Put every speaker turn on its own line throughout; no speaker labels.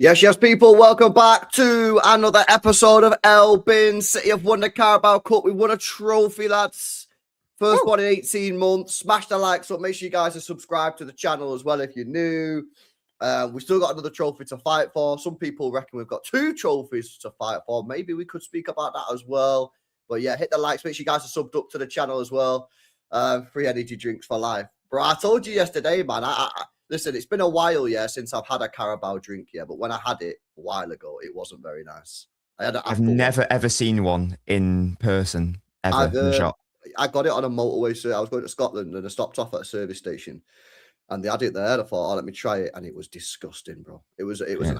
Yes, yes, people, welcome back to another episode of El Bin. City have won the Carabao Cup. We won a trophy, lads. First one in 18 months. Smash the likes up. Make sure you guys are subscribed to the channel as well if you're new. We still got another trophy to fight for. Some people reckon we've got 2 trophies to fight for. Maybe we could speak about that as well. But yeah, hit the likes. Make sure you guys are subbed up to the channel as well. Free energy drinks for life. Bro, I told you yesterday, man. Listen, it's been a while, since I've had a Carabao drink, but when I had it a while ago, it wasn't very nice.
I've never ever seen one in person ever in the shop.
I got it on a motorway, so I was going to Scotland and I stopped off at a service station, and they had it there. I thought, let me try it, and it was disgusting, bro. It was an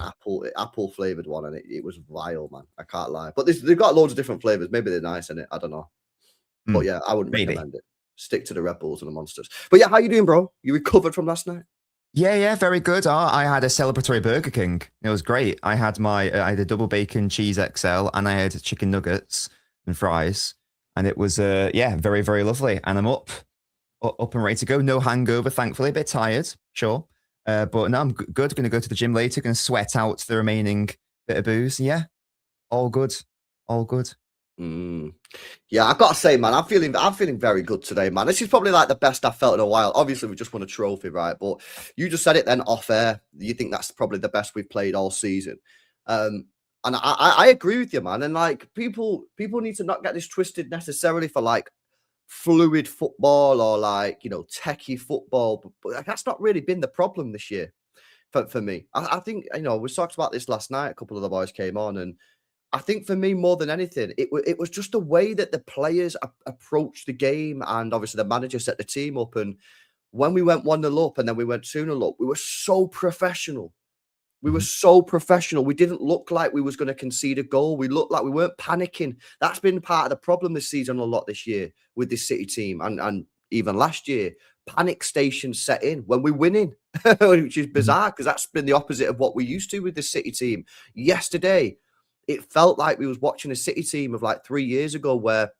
apple flavored one, and it was vile, man. I can't lie. But they've got loads of different flavors. Maybe they're nice in it. I don't know. But yeah, I wouldn't recommend it. Stick to the Red Bulls and the Monsters. But yeah, how you doing, bro? You recovered from last night?
Yeah, very good. I had a celebratory Burger King. It was great. I had I had a double bacon cheese XL, and I had chicken nuggets and fries, and it was very, very lovely. And I'm up and ready to go. No hangover, thankfully. A bit tired, sure, but no, I'm good. Going to go to the gym later. Going to sweat out the remaining bit of booze. Yeah, all good, all good.
Yeah, I've got to say, man, I'm feeling very good today, man. This is probably like the best I've felt in a while. Obviously, we just won a trophy, right? But you just said it then off air. You think that's probably the best we've played all season. And I agree with you, man. And like people need to not get this twisted necessarily for like fluid football or like, techie football. But that's not really been the problem this year for me. I think, we talked about this last night. A couple of the boys came on, and I think for me, more than anything, it was just the way that the players approached the game, and obviously the manager set the team up. And when we went 1-0 up and then we went 2-0 up, we were so professional. We were so professional. We didn't look like we was going to concede a goal. We looked like we weren't panicking. That's been part of the problem this season a lot this year with this City team, and even last year. Panic stations set in when we're winning, which is bizarre because that's been the opposite of what we used to with the City team. Yesterday, it felt like we was watching a City team of like 3 years ago where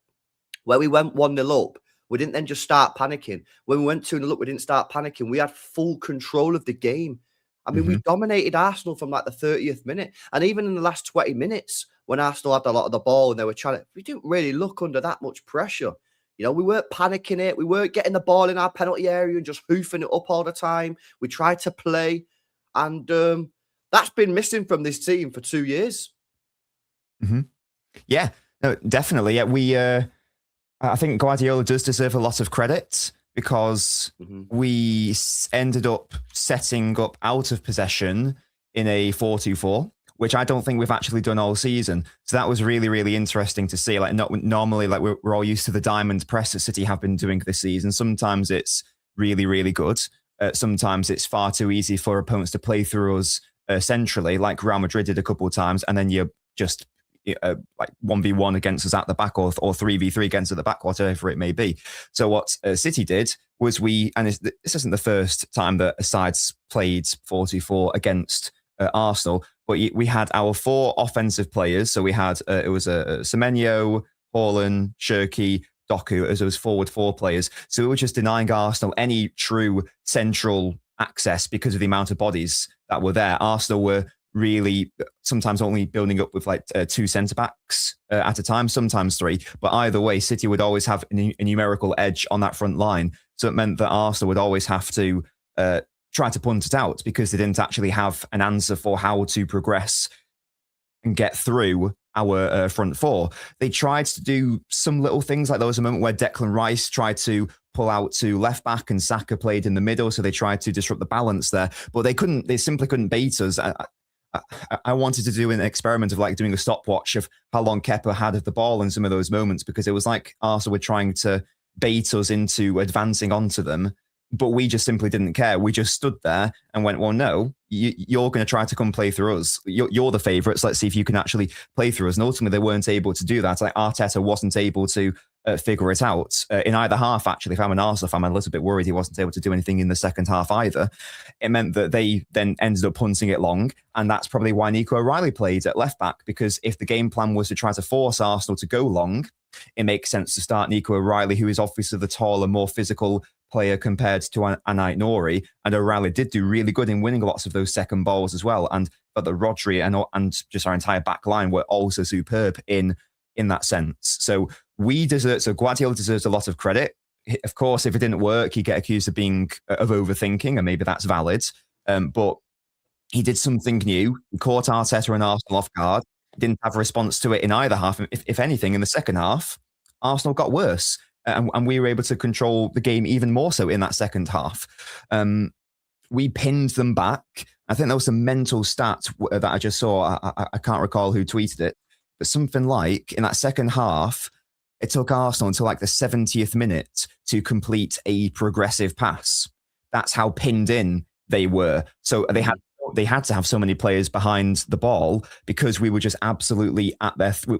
we went 1-0 up. We didn't then just start panicking. When we went 2-0 up, we didn't start panicking. We had full control of the game. I mean, we dominated Arsenal from like the 30th minute. And even in the last 20 minutes, when Arsenal had a lot of the ball and they were trying to, we didn't really look under that much pressure. We weren't panicking it. We weren't getting the ball in our penalty area and just hoofing it up all the time. We tried to play. And that's been missing from this team for 2 years.
Yeah, no, definitely. Yeah, I think Guardiola does deserve a lot of credit because we ended up setting up out of possession in a 4-2-4, which I don't think we've actually done all season. So that was really, really interesting to see. Like, not normally, like we're all used to the diamond press that City have been doing this season. Sometimes it's really, really good. Sometimes it's far too easy for opponents to play through us centrally, like Real Madrid did a couple of times, and then you're just like 1v1 against us at the back or 3v3 against us at the back, whatever it may be. So what City did was and this isn't the first time that a side's played 4-2-4 against Arsenal, but we had our 4 offensive players. So we had, it was Semenyo, Haaland, Shirky, Doku as those forward 4 players. So we were just denying Arsenal any true central access because of the amount of bodies that were there. Arsenal were really sometimes only building up with like 2 centre-backs at a time, sometimes 3. But either way, City would always have a numerical edge on that front line. So it meant that Arsenal would always have to try to punt it out because they didn't actually have an answer for how to progress and get through our front 4. They tried to do some little things, like there was a moment where Declan Rice tried to pull out to left back and Saka played in the middle, so they tried to disrupt the balance there, but they simply couldn't beat us. I wanted to do an experiment of like doing a stopwatch of how long Kepa had of the ball in some of those moments, because it was like Arsenal were trying to bait us into advancing onto them, but we just simply didn't care. We just stood there and went, well, no, you're going to try to come play through us. You're the favourites. Let's see if you can actually play through us. And ultimately, they weren't able to do that. Like Arteta wasn't able to figure it out in either half, actually. If I'm an Arsenal fan, I'm a little bit worried he wasn't able to do anything in the second half either. It meant that they then ended up punting it long, and that's probably why Nico O'Reilly played at left back, because if the game plan was to try to force Arsenal to go long, it makes sense to start Nico O'Reilly, who is obviously the taller, more physical player compared to Anait Nori, and O'Reilly did do really good in winning lots of those second balls as well. But the Rodri and just our entire back line were also superb in that sense. So Guardiola deserves a lot of credit. Of course, if it didn't work, he'd get accused of overthinking, and maybe that's valid. But he did something new. He caught Arteta and Arsenal off guard. Didn't have a response to it in either half. If anything, in the second half, Arsenal got worse. And we were able to control the game even more so in that second half. We pinned them back. I think there was some mental stat that I just saw. I can't recall who tweeted it, but something like in that second half, it took Arsenal until like the 70th minute to complete a progressive pass. That's how pinned in they were. So they had to have so many players behind the ball because we were just absolutely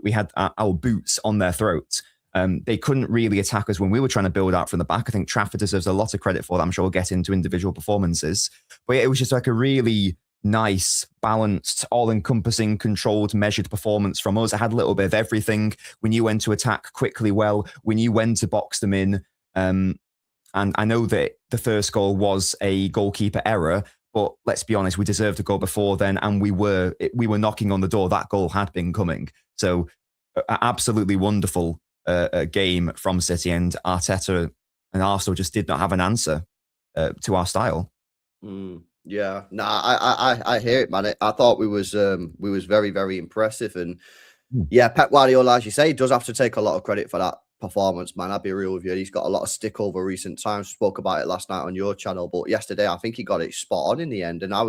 we had our boots on their throats. They couldn't really attack us when we were trying to build out from the back. I think Trafford deserves a lot of credit for that. I'm sure we'll get into individual performances. But it was just like a really nice, balanced, all-encompassing, controlled, measured performance from us. It had a little bit of everything. We knew when to attack quickly well. We knew when to box them in. And I know that the first goal was a goalkeeper error, but let's be honest, we deserved a goal before then, and we were knocking on the door. That goal had been coming. So absolutely wonderful game from City, and Arteta and Arsenal just did not have an answer to our style.
Yeah, I hear it, man. I thought we was very, very impressive, and yeah, Pep Guardiola, as you say, does have to take a lot of credit for that performance, man. I'll be real with you. He's got a lot of stick over recent times. Spoke about it last night on your channel, but yesterday I think he got it spot on in the end. And I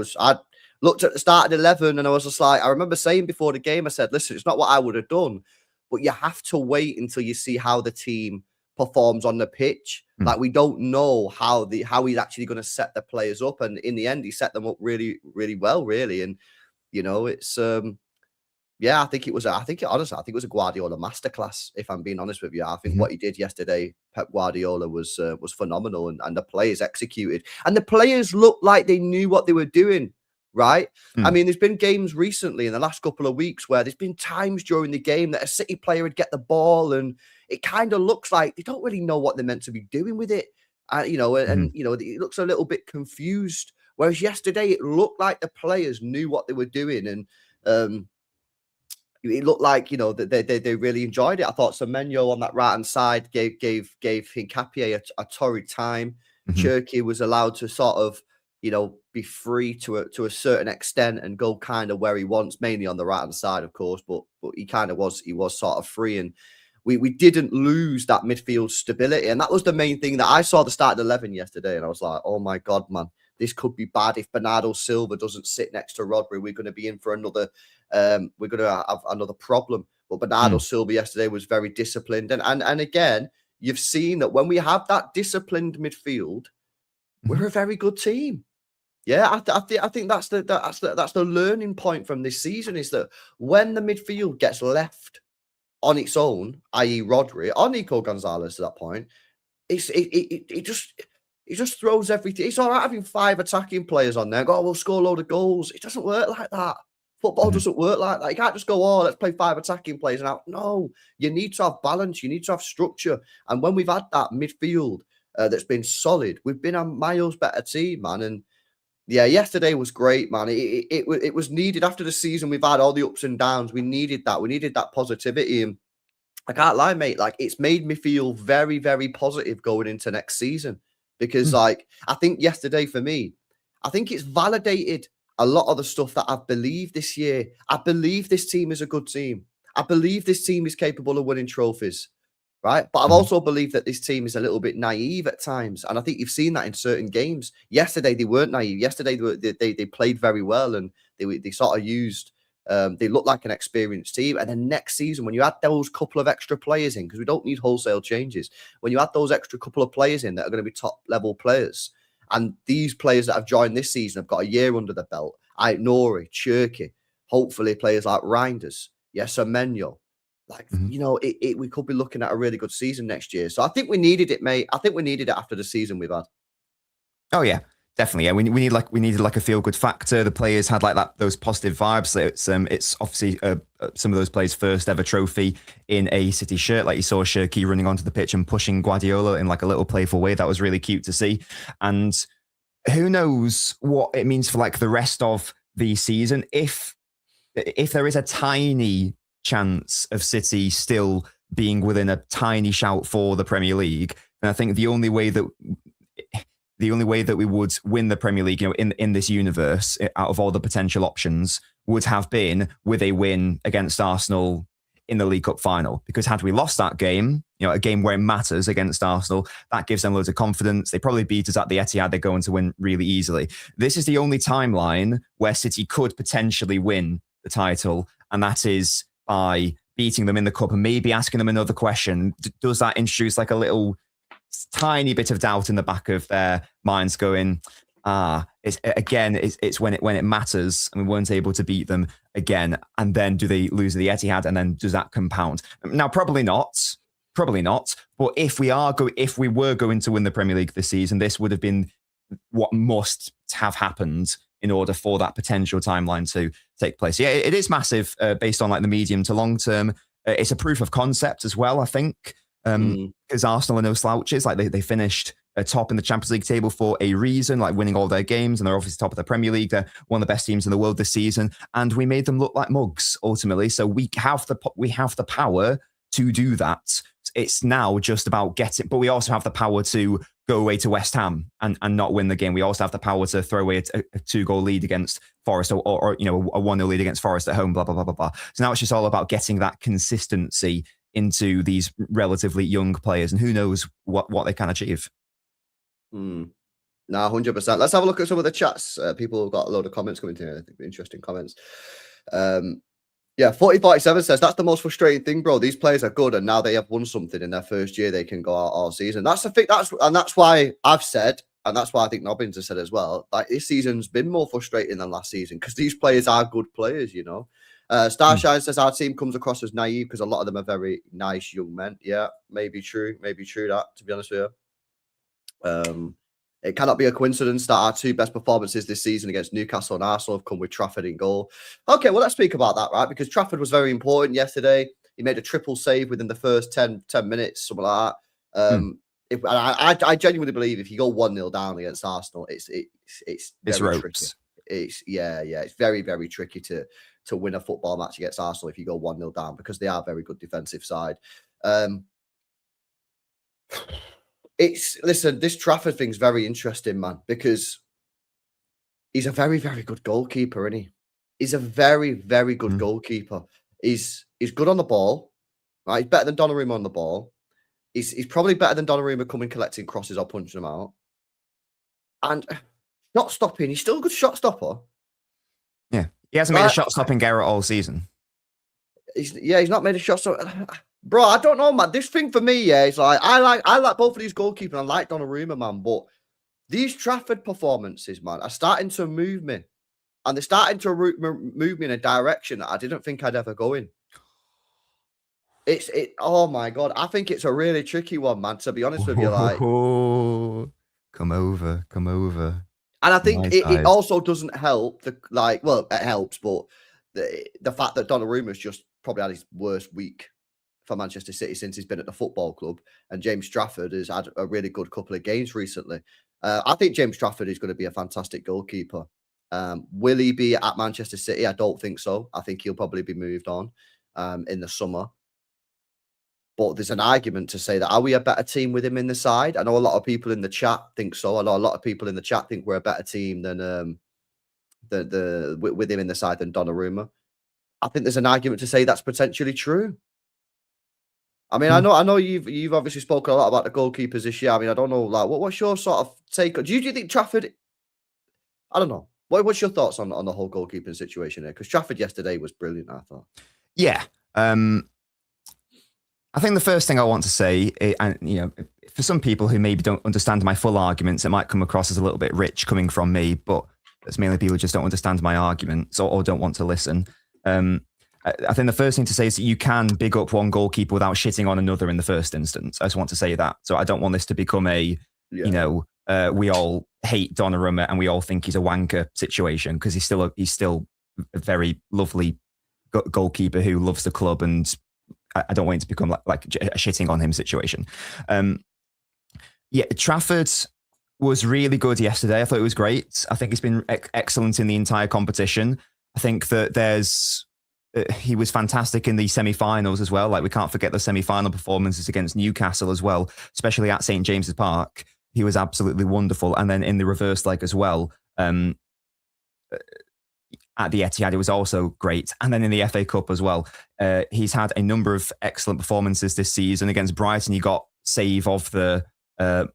looked at the starting 11, and I was just like, I remember saying before the game, I said, listen, it's not what I would have done, but you have to wait until you see how the team performs on the pitch. Like, we don't know how he's actually going to set the players up, and in the end, he set them up really, really well, really. And you know, it's yeah, I think it was a Guardiola masterclass. If I'm being honest with you, I think what he did yesterday, Pep Guardiola, was phenomenal, and the players executed, and the players looked like they knew what they were doing. Right. I mean, there's been games recently in the last couple of weeks where there's been times during the game that a City player would get the ball and it kind of looks like they don't really know what they're meant to be doing with it. You know, and you know, it looks a little bit confused. Whereas yesterday it looked like the players knew what they were doing, and it looked like, you know, that they really enjoyed it. I thought Semenyo on that right hand side gave Hincapié a torrid time. Cherky was allowed to sort of, you know, be free to a certain extent and go kind of where he wants, mainly on the right hand side, of course. But he was sort of free, and we didn't lose that midfield stability, and that was the main thing that I saw the start of 11 yesterday, and I was like, oh my god, man, this could be bad if Bernardo Silva doesn't sit next to Rodri. We're going to be in for another. We're going to have another problem. But Bernardo Silva yesterday was very disciplined, and again, you've seen that when we have that disciplined midfield, we're a very good team. Yeah, I think that's the learning point from this season, is that when the midfield gets left on its own, i.e. Rodri or Nico Gonzalez at that point, it just throws everything. It's all right having 5 attacking players on there. We'll score a load of goals. It doesn't work like that. Football doesn't work like that. You can't just go, let's play 5 attacking players. And no, you need to have balance. You need to have structure. And when we've had that midfield that's been solid, we've been a miles better team, man. And yeah, yesterday was great, man. It was needed after the season. We've had all the ups and downs. We needed that. We needed that positivity. And I can't lie, mate. Like, it's made me feel very, very positive going into next season. Because, like, I think yesterday for me, I think it's validated a lot of the stuff that I've believed this year. I believe this team is a good team. I believe this team is capable of winning trophies. Right. But I've also believed that this team is a little bit naive at times. And I think you've seen that in certain games. Yesterday, they weren't naive. Yesterday, they played very well, and they sort of used, they looked like an experienced team. And then next season, when you add those couple of extra players in, because we don't need wholesale changes, when you add those extra couple of players in that are going to be top level players, and these players that have joined this season have got a year under the belt, Nori, Cherky, hopefully players like Reinders, Semenyo. Like, you know, we could be looking at a really good season next year. So I think we needed it, mate. I think we needed it after the season we've had.
Oh, yeah. Definitely, yeah. We needed like a feel good factor. The players had like those positive vibes. So it's obviously some of those players' first ever trophy in a City shirt. Like you saw Shirky running onto the pitch and pushing Guardiola in like a little playful way. That was really cute to see. And who knows what it means for like the rest of the season if there is a tiny chance of City still being within a tiny shout for the Premier League. And I think the only way that we would win the Premier League, in this universe, out of all the potential options, would have been with a win against Arsenal in the League Cup final. Because had we lost that game, a game where it matters against Arsenal, that gives them loads of confidence. They probably beat us at the Etihad. They're going to win really easily. This is the only timeline where City could potentially win the title, and that is by beating them in the Cup and maybe asking them another question. Does that introduce like a little tiny bit of doubt in the back of their minds going, it's when it matters and we weren't able to beat them again. And then do they lose the Etihad? And then does that compound? Now, probably not. But if we were going to win the Premier League this season, this would have been what must have happened in order for that potential timeline to take place. Yeah, it is massive based on like the medium to long term. It's a proof of concept as well, I think. Because Arsenal are no slouches. Like they finished top in the Champions League table for a reason, like winning all their games, and they're obviously top of the Premier League. They're one of the best teams in the world this season, and we made them look like mugs ultimately. So we have the power to do that. It's now just about getting, but we also have the power to go away to West Ham and not win the game. We also have the power to throw away a 2-goal lead against Forest or a 1-0 lead against Forest at home, blah, blah, blah, blah, blah. So now it's just all about getting that consistency into these relatively young players, and who knows what they can achieve.
No, 100%. Let's have a look at some of the chats. People have got a load of comments coming in. I think interesting comments. 4047 says that's the most frustrating thing, bro. These players are good, and now they have won something in their first year. They can go out all season. That's the thing. That's why I've said, and that's why I think Nobbins has said as well. Like this season's been more frustrating than last season because these players are good players, Starshine says our team comes across as naive because a lot of them are very nice young men. Yeah, maybe true that, to be honest with you. It cannot be a coincidence that our two best performances this season against Newcastle and Arsenal have come with Trafford in goal. Okay, well, let's speak about that, right? Because Trafford was very important yesterday. He made a triple save within the first 10 minutes, something like that. I genuinely believe if you go 1-0 down against Arsenal, it's very tricky. It's very, very tricky to win a football match against Arsenal if you go 1-0 down because they are a very good defensive side. This Trafford thing's very interesting, man, because he's a very, very good goalkeeper, isn't he? He's a very, very good goalkeeper. He's good on the ball, right? He's better than Donnarumma on the ball. He's probably better than Donnarumma coming collecting crosses or punching them out. And shot stopping, he's still a good shot stopper.
Yeah. He hasn't made a shot stopping error all season.
He's not made a shot stopper. Bro, I don't know, man. This thing for me, it's like I like both of these goalkeepers. I like Donnarumma, man, but these Trafford performances, man, are starting to move me, and they're starting to move me in a direction that I didn't think I'd ever go in. Oh my god, I think it's a really tricky one, man. To be honest with you, like,
come over.
And I think it also doesn't help. It helps, but the fact that Donnarumma's just probably had his worst week for Manchester City since he's been at the football club, and James Trafford has had a really good couple of games recently. I think James Trafford is going to be a fantastic goalkeeper. Will he be at Manchester City? I don't think so. I think he'll probably be moved on in the summer. But there's an argument to say that are we a better team with him in the side? I know a lot of people in the chat think so. I know a lot of people in the chat think we're a better team than with him in the side than Donnarumma. I think there's an argument to say that's potentially true. I mean, I know you've obviously spoken a lot about the goalkeepers this year. I mean, I don't know, like, what's your sort of take? Do you think Trafford? I don't know. What's your thoughts on the whole goalkeeping situation there? Because Trafford yesterday was brilliant, I thought.
Yeah, I think the first thing I want to say, and for some people who maybe don't understand my full arguments, it might come across as a little bit rich coming from me, but it's mainly people who just don't understand my arguments or don't want to listen. I think the first thing to say is that you can big up one goalkeeper without shitting on another in the first instance. I just want to say that. So I don't want this to become we all hate Donnarumma and we all think he's a wanker situation, because he's still a very lovely goalkeeper who loves the club, and I don't want it to become like a shitting on him situation. Trafford was really good yesterday. I thought it was great. I think he's been excellent in the entire competition. I think that he was fantastic in the semi-finals as well. Like, we can't forget the semi-final performances against Newcastle as well, especially at St. James's Park. He was absolutely wonderful. And then in the reverse leg as well, at the Etihad, it was also great. And then in the FA Cup as well, he's had a number of excellent performances this season. Against Brighton, he got save of the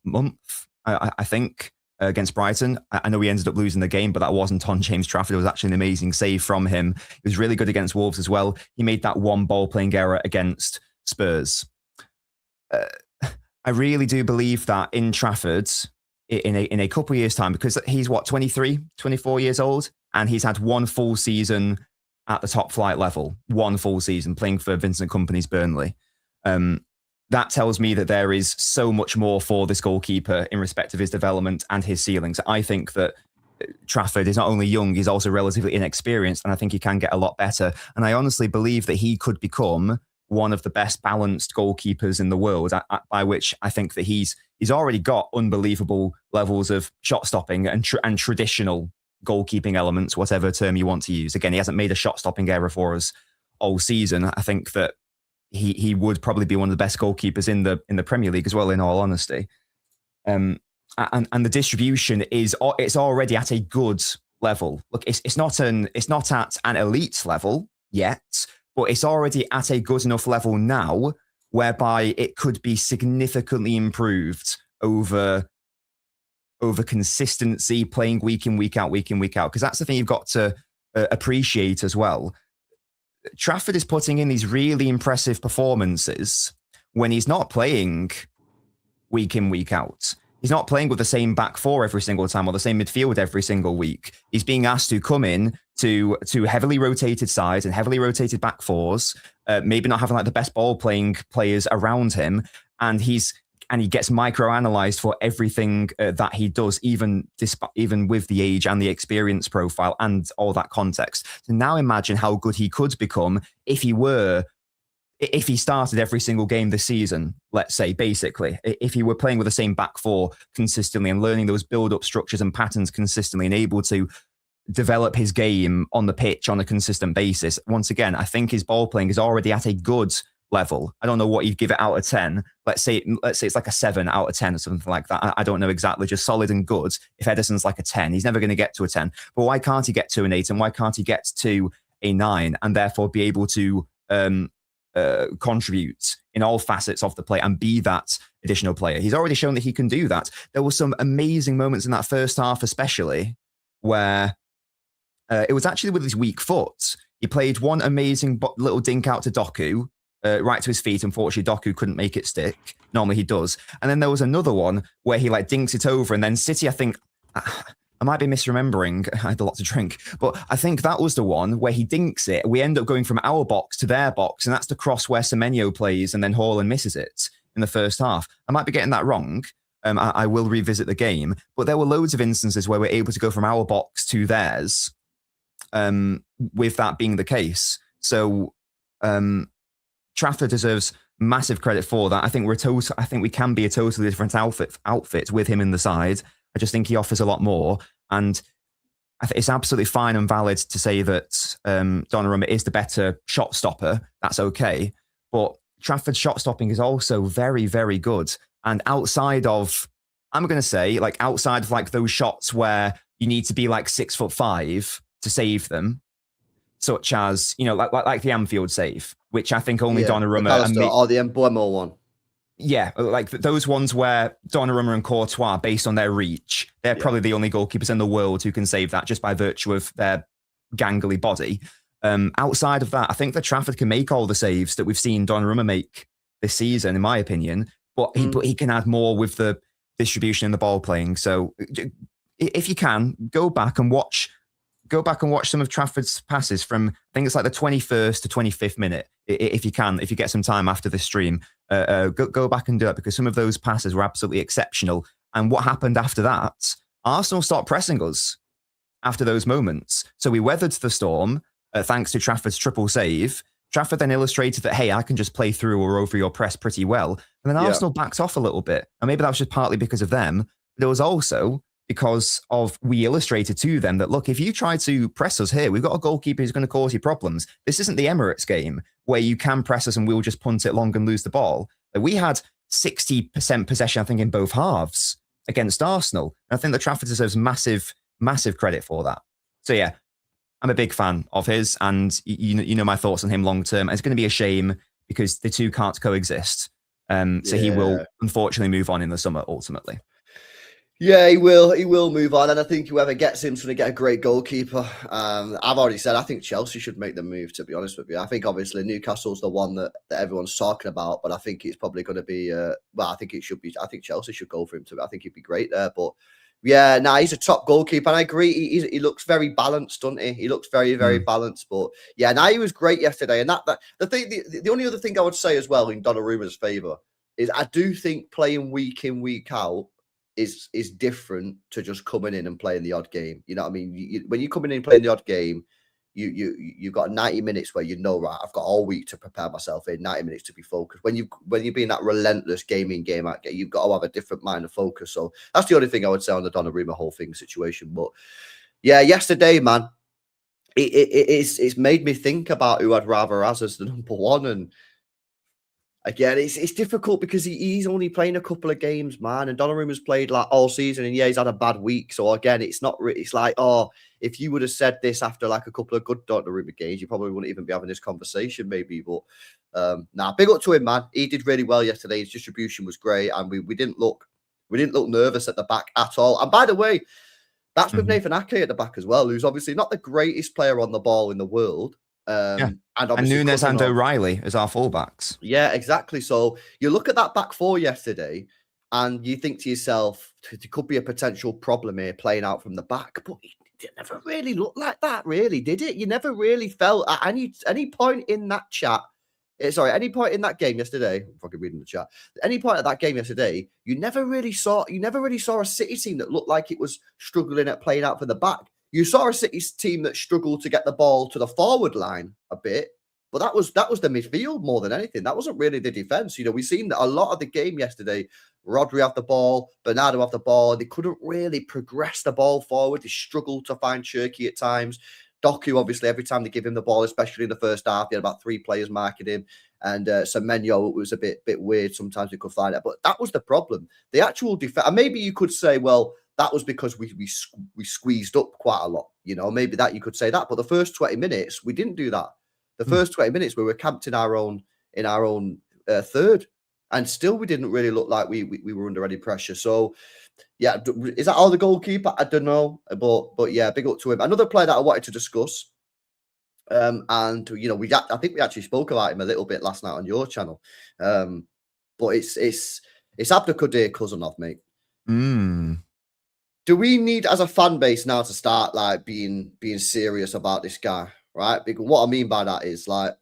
month, I think, against Brighton. I know he ended up losing the game, but that wasn't on James Trafford. It was actually an amazing save from him. He was really good against Wolves as well. He made that one ball-playing error against Spurs. I really do believe that in Trafford, in a couple of years' time, because he's 23, 24 years old, and he's had one full season at the top flight level, one full season playing for Vincent Kompany's Burnley. That tells me that there is so much more for this goalkeeper in respect of his development and his ceilings. I think that Trafford is not only young, he's also relatively inexperienced, and I think he can get a lot better. And I honestly believe that he could become one of the best balanced goalkeepers in the world, by which I think that he's already got unbelievable levels of shot stopping and traditional goalkeeping elements, whatever term you want to use. Again, he hasn't made a shot stopping error for us all season. I think that he would probably be one of the best goalkeepers in the Premier League as well, in all honesty. And the distribution it's already at a good level. Look, it's not at an elite level yet, but it's already at a good enough level now whereby it could be significantly improved over consistency, playing week in, week out. Because that's the thing you've got to appreciate as well. Trafford is putting in these really impressive performances when he's not playing week in, week out. He's not playing with the same back four every single time or the same midfield every single week. He's being asked to come in to heavily rotated sides and heavily rotated back fours, maybe not having like the best ball playing players around him. And he gets micro-analysed for everything that he does, even with the age and the experience profile and all that context. So now imagine how good he could become if he started every single game this season, let's say, basically. If he were playing with the same back four consistently and learning those build-up structures and patterns consistently and able to develop his game on the pitch on a consistent basis. Once again, I think his ball playing is already at a good level. I don't know what you'd give it out of 10. Let's say it's like a 7 out of 10 or something like that. I don't know exactly, just solid and good. If Ederson's like a 10, he's never going to get to a 10. But why can't he get to an 8 and why can't he get to a 9 and therefore be able to contribute in all facets of the play and be that additional player? He's already shown that he can do that. There were some amazing moments in that first half, especially where it was actually with his weak foot. He played one amazing little dink out to Doku, right to his feet. Unfortunately, Doku couldn't make it stick. Normally he does. And then there was another one where he like dinks it over, and then City, I think, I might be misremembering. I had a lot to drink, but I think that was the one where he dinks it. We end up going from our box to their box, and that's the cross where Semenyo plays, and then Haaland misses it in the first half. I might be getting that wrong. I will revisit the game, but there were loads of instances where we're able to go from our box to theirs, with that being the case. So Trafford deserves massive credit for that. I think we can be a totally different outfit with him in the side. I just think he offers a lot more, and I think it's absolutely fine and valid to say that Donnarumma is the better shot stopper. That's okay, but Trafford's shot stopping is also very, very good. And outside of, I'm going to say, like outside of like those shots where you need to be like 6'5" to save them, such as, you know, like the Anfield save, which I think only Donnarumma
or the Embuemo one.
Yeah, like those ones where Donnarumma and Courtois, based on their reach, they're probably the only goalkeepers in the world who can save that just by virtue of their gangly body. Outside of that, I think that Trafford can make all the saves that we've seen Donnarumma make this season, in my opinion, but he can add more with the distribution and the ball playing. So if you can, go back and watch some of Trafford's passes from, I think it's like the 21st to 25th minute, if you get some time after the stream. Go back and do it, because some of those passes were absolutely exceptional. And what happened after that, Arsenal stopped pressing us after those moments. So we weathered the storm thanks to Trafford's triple save. Trafford then illustrated that, hey, I can just play through or over your press pretty well. And then Arsenal backed off a little bit. And maybe that was just partly because of them. But it was also because of we illustrated to them that, look, if you try to press us here, we've got a goalkeeper who's going to cause you problems. This isn't the Emirates game where you can press us and we'll just punt it long and lose the ball. We had 60% possession, I think, in both halves against Arsenal. And I think that Trafford deserves massive credit for that. So yeah, I'm a big fan of his, and you know my thoughts on him long term. It's going to be a shame because the two can't coexist. So he will unfortunately move on in the summer ultimately.
Yeah, he will. He will move on, and I think whoever gets him is going to get a great goalkeeper. I've already said I think Chelsea should make the move. To be honest with you, I think obviously Newcastle's the one that everyone's talking about, but I think it's probably going to be. Well, I think it should be. I think Chelsea should go for him too. I think he'd be great there. But yeah, he's a top goalkeeper, and I agree. He looks very balanced, doesn't he? He looks very balanced. But yeah, he was great yesterday, and the only other thing I would say as well in Donnarumma's favour is I do think playing week in week out is different to just coming in and playing the odd game. You know what I mean? When you come in and playing the odd game, you've got 90 minutes where right, I've got all week to prepare myself in 90 minutes to be focused. When you're being that relentless game out, you've got to have a different mind of focus. So that's the only thing I would say on the Donnarumma whole thing situation. But yeah, yesterday, man, it's made me think about who I'd rather as the number one. And again, it's difficult because he's only playing a couple of games, man. And Donnarumma's played like all season, and yeah, he's had a bad week. So again, it's not. It's like, oh, if you would have said this after like a couple of good Donnarumma games, you probably wouldn't even be having this conversation, maybe. But big up to him, man. He did really well yesterday. His distribution was great, and we didn't look nervous at the back at all. And by the way, that's with Nathan Ake at the back as well, who's obviously not the greatest player on the ball in the world.
And Nunes and O'Reilly as our fullbacks.
Yeah, exactly. So you look at that back four yesterday and you think to yourself, it could be a potential problem here playing out from the back. But it never really looked like that, really, did it? You never really felt at any point in that chat. Any point in that game yesterday, I'm fucking reading the chat. Any point of that game yesterday, you never really saw a City team that looked like it was struggling at playing out for the back. You saw a City team that struggled to get the ball to the forward line a bit, but that was the midfield more than anything. That wasn't really the defense. You know, we've seen a lot of the game yesterday. Rodri have the ball, Bernardo have the ball. They couldn't really progress the ball forward. They struggled to find Cherky at times. Doku, obviously, every time they give him the ball, especially in the first half, they had about 3 players marking him. And Semenyo was a bit weird. Sometimes we could find it. But that was the problem. The actual defense, and maybe you could say, well, that was because we squeezed up quite a lot. You know, maybe that you could say that. But the first 20 minutes, we didn't do that. The first 20 minutes, we were camped in our own third. And still, we didn't really look like we were under any pressure. So, yeah, is that all the goalkeeper? I don't know. But yeah, big up to him. Another player that I wanted to discuss, and, you know, I think we actually spoke about him a little bit last night on your channel. But it's Abdulkadir Kuzanov, mate. Do we need, as a fan base now, to start like being serious about this guy, right? Because what I mean by that is like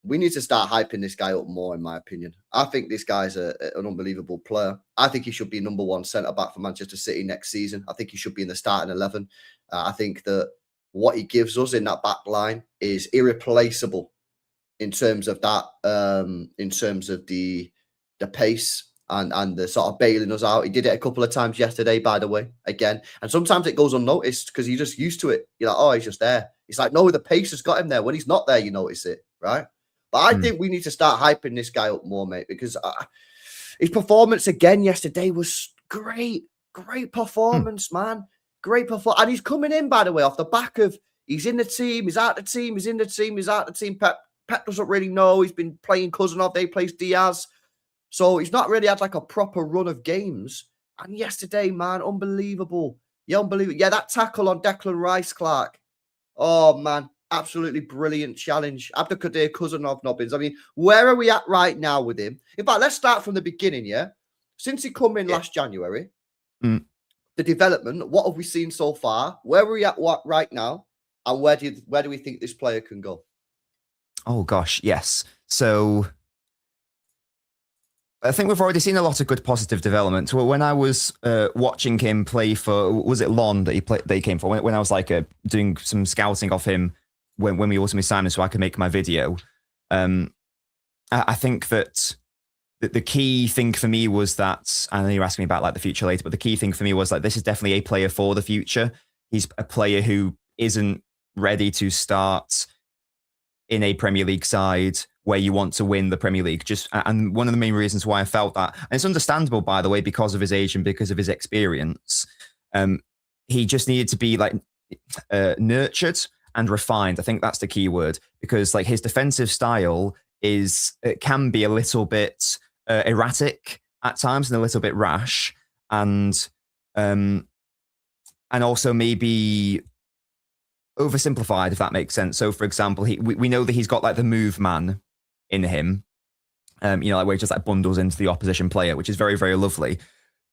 we need to start hyping this guy up more, in my opinion. I think this guy's an unbelievable player. I think he should be number one centre back for Manchester City next season. I think he should be in the starting 11. I think that what he gives us in that back line is irreplaceable in terms of that, in terms of the pace. And the sort of bailing us out. He did it a couple of times yesterday, by the way, again. And sometimes it goes unnoticed because you're just used to it. You're like, oh, he's just there. It's like, no, the pace has got him there. When he's not there, you notice it, right? But I think we need to start hyping this guy up more, mate, because his performance again yesterday was great. Great performance, man. Great performance. And he's coming in, by the way, off the back of he's in the team, he's out the team, he's in the team, he's out the team. Pep doesn't really know. He's been playing Kuzanov. They plays Diaz. So he's not really had like a proper run of games. And yesterday, man, unbelievable. Yeah, unbelievable. Yeah, that tackle on Declan Rice, Clark. Oh, man, absolutely brilliant challenge. Abdulkadir Kuzanov Nobbins. I mean, where are we at right now with him? In fact, let's start from the beginning, yeah? Since he come in last January, the development, what have we seen so far? Where are we at right now? And where do we think this player can go?
Oh, gosh, yes. So I think we've already seen a lot of good positive development. Well, when I was watching him play for, was it Lon that they came for? When I was like doing some scouting of him when we ultimately signed him, so I could make my video. I think that the key thing for me was that, I know you're asking me about like the future later, but the key thing for me was like, this is definitely a player for the future. He's a player who isn't ready to start in a Premier League side where you want to win the Premier League. And one of the main reasons why I felt that, and it's understandable, by the way, because of his age and because of his experience, he just needed to be like nurtured and refined. I think that's the key word, because like his defensive style it can be a little bit erratic at times and a little bit rash, and also maybe oversimplified, if that makes sense. So, for example, we know that he's got like the move man in him, like where he just like bundles into the opposition player, which is very, very lovely.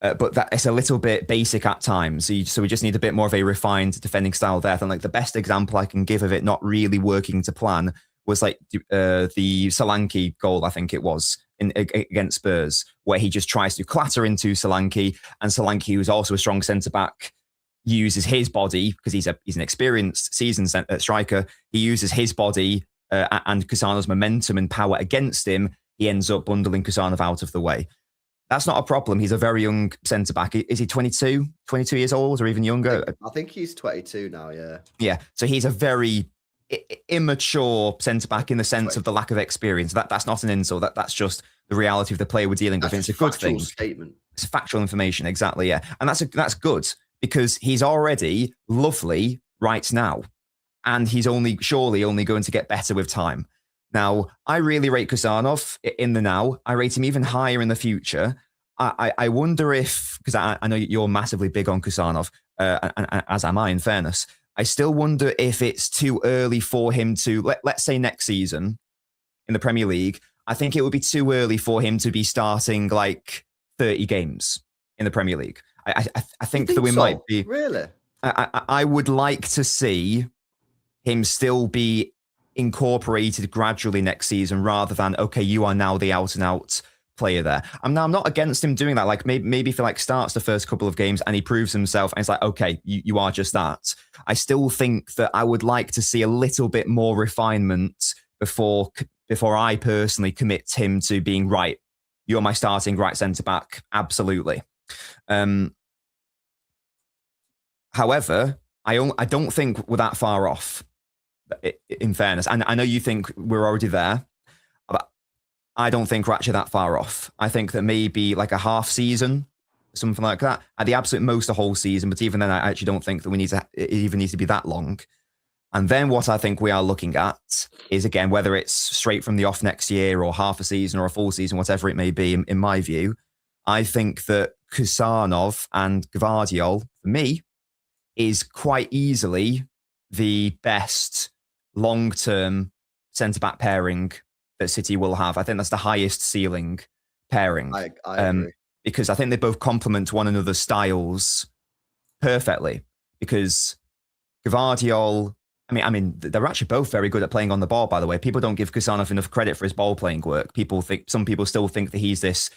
But that it's a little bit basic at times. So we just need a bit more of a refined defending style there. And like the best example I can give of it not really working to plan was like the Solanke goal, I think it was, against Spurs, where he just tries to clatter into Solanke, and Solanke, who's also a strong centre-back, uses his body, because he's an experienced seasoned striker, he uses his body and Kusanov's momentum and power against him. He ends up bundling Kusanov out of the way. That's not a problem. He's a very young centre-back. Is he 22 years old or even younger?
I think he's 22 now, yeah.
Yeah, so he's a very immature centre-back in the sense of the lack of experience. That's not an insult. That's just the reality of the player we're dealing with. It's a good thing.
Statement.
It's factual information, exactly, yeah. And that's good, because he's already lovely right now. And he's surely only going to get better with time. Now, I really rate Kusanov in the now. I rate him even higher in the future. I wonder if, because I know you're massively big on Kusanov, as am I, in fairness. I still wonder if it's too early for him to, let's say next season in the Premier League, I think it would be too early for him to be starting like 30 games in the Premier League. I think that we might be.
Really?
I would like to see him still be incorporated gradually next season, rather than, okay, you are now the out and out player there. I'm not against him doing that. Like maybe if he like starts the first couple of games and he proves himself and it's like, okay, you are just that. I still think that I would like to see a little bit more refinement before I personally commit him to being right. You're my starting right centre back. Absolutely. However, I don't think we're that far off, in fairness. And I know you think we're already there, but I don't think we're actually that far off. I think that maybe like a half season, something like that. At the absolute most, a whole season. But even then, I actually don't think that it even needs to be that long. And then what I think we are looking at is, again, whether it's straight from the off next year or half a season or a full season, whatever it may be, in my view, I think that Kusanov and Gvardiol, for me, is quite easily the best long-term centre-back pairing that City will have. I think that's the highest ceiling pairing.
I agree.
Because I think they both complement one another's styles perfectly. Because Gvardiol, I mean, they're actually both very good at playing on the ball, by the way. People don't give Kusanov enough credit for his ball-playing work. Some people still think that he's this,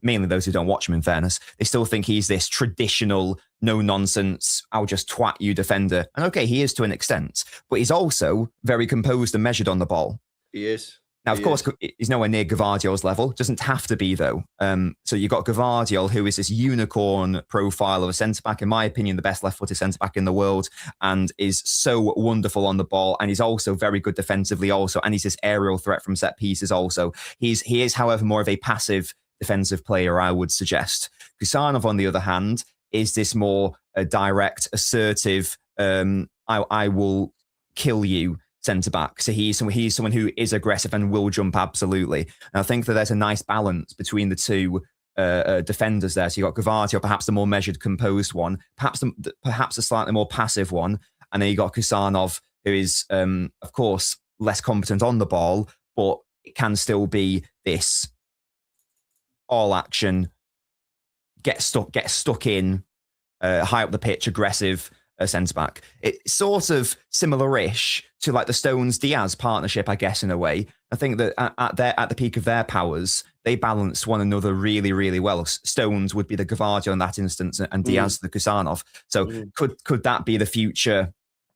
mainly those who don't watch him, in fairness, they still think he's this traditional, no-nonsense, I'll just twat you defender. And okay, he is to an extent, but he's also very composed and measured on the ball.
He is.
Now, of course, he's nowhere near Gvardiol's level. Doesn't have to be, though. So you've got Gvardiol, who is this unicorn profile of a centre-back, in my opinion, the best left-footed centre-back in the world, and is so wonderful on the ball. And he's also very good defensively also. And he's this aerial threat from set pieces also. He is, however, more of a passive defensive player, I would suggest. Kusanov, on the other hand, is this more direct, assertive, I will kill you centre-back. So he's someone who is aggressive and will jump absolutely. And I think that there's a nice balance between the two defenders there. So you've got Gvardiol, perhaps the more measured, composed one, perhaps a slightly more passive one. And then you got Kusanov, who is, of course, less competent on the ball, but it can still be this all action, get stuck in, high up the pitch, aggressive centre-back. It's sort of similar-ish to like the Stones-Diaz partnership, I guess, in a way. I think that at the peak of their powers, they balance one another really, really well. Stones would be the Gvardiol in that instance, and Diaz the Kusanov. So could that be the future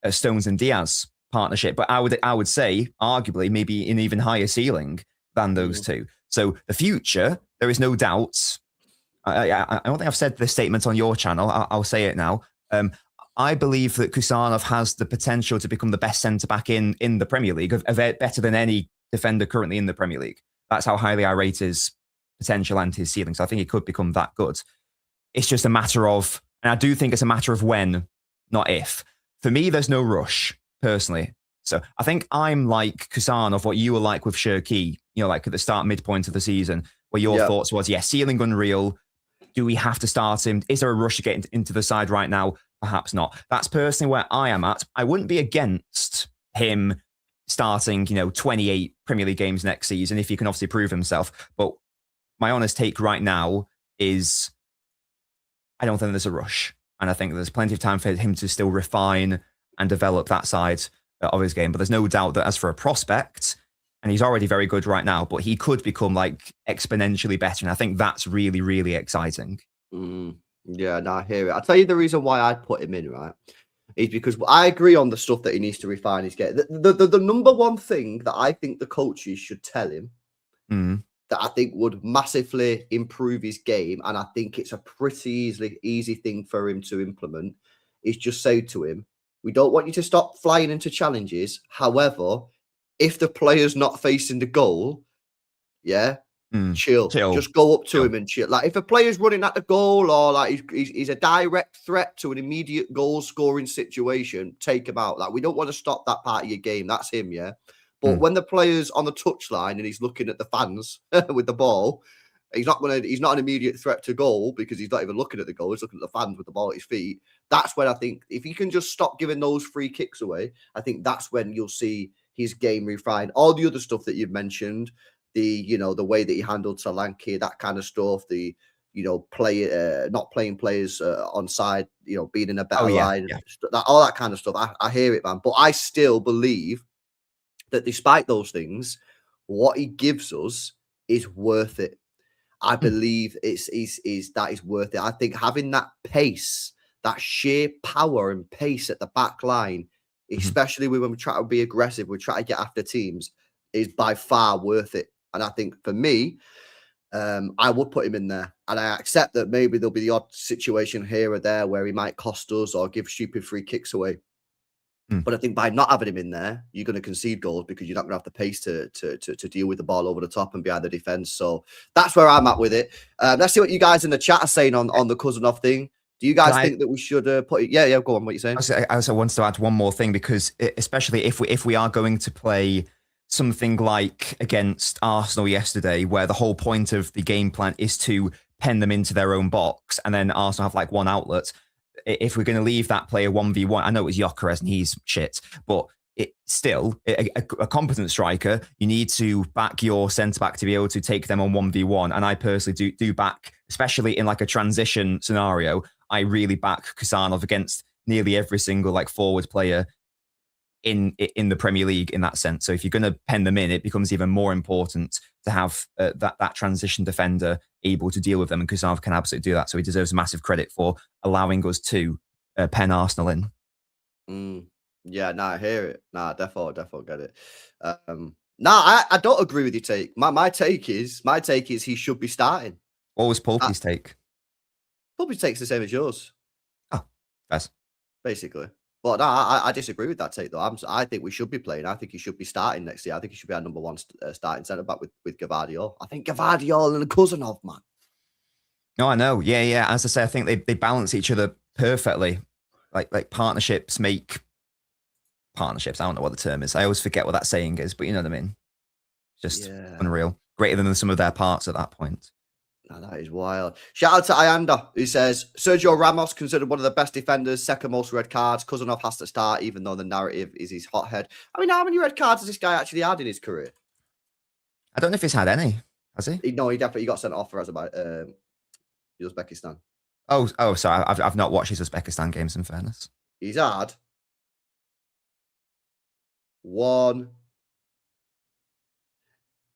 Stones and Diaz partnership? But I would say, arguably, maybe an even higher ceiling than those two. So the future, there is no doubt. I don't think I've said this statement on your channel. I'll say it now. I believe that Kusanov has the potential to become the best centre-back in the Premier League, better than any defender currently in the Premier League. That's how highly I rate his potential and his ceiling. So I think he could become that good. It's just a matter of, and I do think it's a matter of when, not if. For me, there's no rush, personally. So I think I'm like Kusanov, what you were like with Shirky, like at the start, midpoint of the season, where your thoughts was, ceiling unreal. Do we have to start him? Is there a rush to get into the side right now? Perhaps not. That's personally where I am at. I wouldn't be against him starting, 28 Premier League games next season if he can obviously prove himself. But my honest take right now is I don't think there's a rush. And I think there's plenty of time for him to still refine and develop that side of his game. But there's no doubt that as for a prospect, and he's already very good right now, but he could become like exponentially better. And I think that's really, really exciting.
Yeah, no, I hear it. I'll tell you the reason why I put him in, right? Is because I agree on the stuff that he needs to refine his game. The number one thing that I think the coaches should tell him that I think would massively improve his game, and I think it's a pretty easy thing for him to implement, is just say to him, we don't want you to stop flying into challenges. However, if the player's not facing the goal, chill. Just go up to him and chill. Like if a player's running at the goal or like he's a direct threat to an immediate goal scoring situation, take him out. Like we don't want to stop that part of your game. That's him, But when the player's on the touchline and he's looking at the fans with the ball, he's not an immediate threat to goal because he's not even looking at the goal. He's looking at the fans with the ball at his feet. That's when I think if he can just stop giving those free kicks away, I think that's when you'll see his game refined. All the other stuff that you've mentioned, the way that he handled Solanke, that kind of stuff, the not playing players on side, being in a better line, all that kind of stuff. I hear it, man. But I still believe that despite those things, what he gives us is worth it. I believe that is worth it. I think having that pace, that sheer power and pace at the back line, especially when we try to be aggressive, we try to get after teams, is by far worth it. And I think for me, I would put him in there. And I accept that maybe there'll be the odd situation here or there where he might cost us or give stupid free kicks away. But I think by not having him in there, you're going to concede goals because you're not going to have the pace to deal with the ball over the top and behind the defense. So that's where I'm at with it. Let's see what you guys in the chat are saying on the Kusanov thing. Do you guys think that we should put it? Yeah, go on. What you're saying?
I also wanted to add one more thing because especially if we are going to play something like against Arsenal yesterday, where the whole point of the game plan is to pen them into their own box, and then Arsenal have like one outlet. If we're going to leave that player 1v1, I know it was Gyökeres and he's shit, but it's still a competent striker. You need to back your centre-back to be able to take them on 1v1. And I personally do back, especially in like a transition scenario, I really back Kusanov against nearly every single like forward player in the Premier League in that sense. So if you're going to pen them in, it becomes even more important to have that transition defender able to deal with them, and Kusanov can absolutely do that. So he deserves massive credit for allowing us to pen Arsenal in.
Yeah, I hear it. Definitely get it. I don't agree with your take. My take is he should be starting.
What was Pulpy's take?
Pulpy's take's the same as yours.
Oh, that's
basically. But no, I disagree with that take though. I think we should be playing. I think he should be starting next year. I think he should be our number one starting centre back with Gvardiol. I think Gvardiol and Kusanov, man.
No, I know. Yeah. As I say, I think they balance each other perfectly. Like partnerships make partnerships. I don't know what the term is. I always forget what that saying is, but you know what I mean. Just unreal. Greater than the sum of their parts at that point.
No, that is wild. Shout out to Ayanda, who says Sergio Ramos considered one of the best defenders, second most red cards. Kusanov has to start, even though the narrative is his hothead. I mean, how many red cards has this guy actually had in his career?
I don't know if he's had any. Has he?
No, he definitely got sent off for Uzbekistan.
Oh, sorry. I've not watched his Uzbekistan games. In fairness,
he's had one.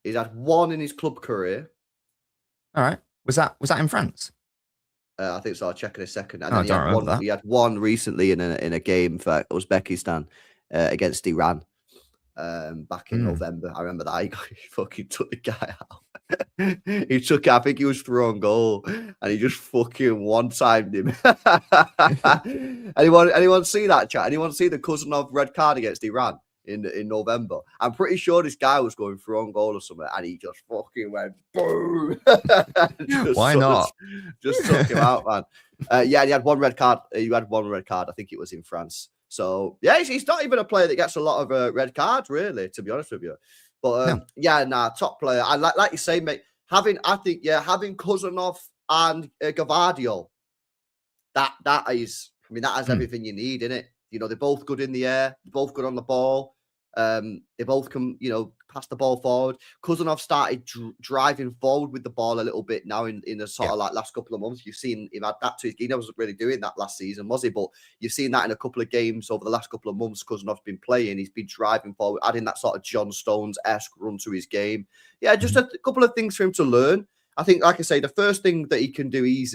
He's had one in his club career.
All right. Was that in France?
I think so. I'll check in a second. And
Oh, I
then
don't remember that.
he had one recently in a game for Uzbekistan against Iran back in November. I remember that. He fucking took the guy out. He took it. I think he was through on goal, and he just fucking one-timed him. Anyone see that, chat? Anyone see the Kuzanov red card against Iran in November? I'm pretty sure this guy was going through on goal or something, and he just fucking went boom.
Why not?
Just took him out, man. Yeah, he had one red card. You had one red card. I think it was in France. So yeah, he's not even a player that gets a lot of red cards, really, to be honest with you. But top player. I like you say, mate. Having Kuzanov and Gvardiol, that has everything you need in it. You know, they're both good in the air, they're both good on the ball. They both can, pass the ball forward. Kuzanov started driving forward with the ball a little bit now in the sort of like last couple of months. You've seen him add that to his game. He wasn't really doing that last season, was he? But you've seen that in a couple of games over the last couple of months. Kuzanov's been playing. He's been driving forward, adding that sort of John Stones-esque run to his game. Yeah, just a couple of things for him to learn. I think, like I say, the first thing that he can do is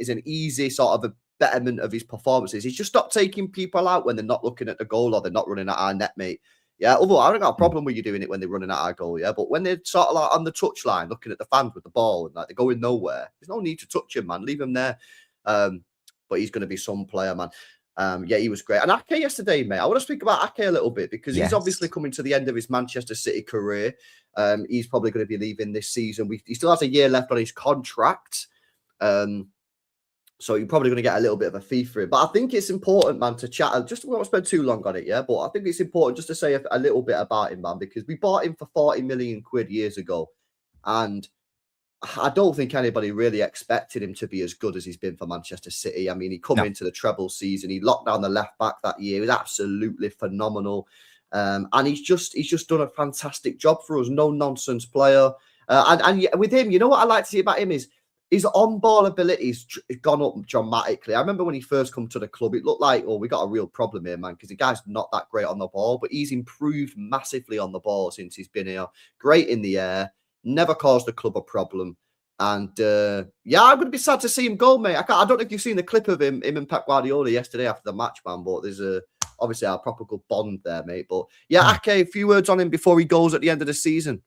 an easy sort of a betterment of his performances. He's just stop taking people out when they're not looking at the goal or they're not running at our net, mate. Yeah, although I don't got a problem with you doing it when they're running at our goal, yeah. But when they're sort of like on the touchline, looking at the fans with the ball and like they're going nowhere, there's no need to touch him, man. Leave him there. But he's going to be some player, man. Yeah, he was great. And Ake yesterday, mate. I want to speak about Ake a little bit because he's obviously coming to the end of his Manchester City career. He's probably going to be leaving this season. He still has a year left on his contract. So you're probably going to get a little bit of a fee for it. But I think it's important, man, to chat. Just won't spend too long on it, yeah? But I think it's important just to say a little bit about him, man, because we bought him for 40 million quid years ago. And I don't think anybody really expected him to be as good as he's been for Manchester City. I mean, he come into the treble season. He locked down the left back that year. He was absolutely phenomenal. And he's just done a fantastic job for us. No nonsense player. And with him, you know what I like to see about him is his on-ball ability's gone up dramatically. I remember when he first come to the club, it looked like, we got a real problem here, man, because the guy's not that great on the ball, but he's improved massively on the ball since he's been here. Great in the air, never caused the club a problem. And I'm going to be sad to see him go, mate. I don't know if you've seen the clip of him and Pep Guardiola yesterday after the match, man, but there's obviously a proper good bond there, mate. But Ake, a few words on him before he goes at the end of the season.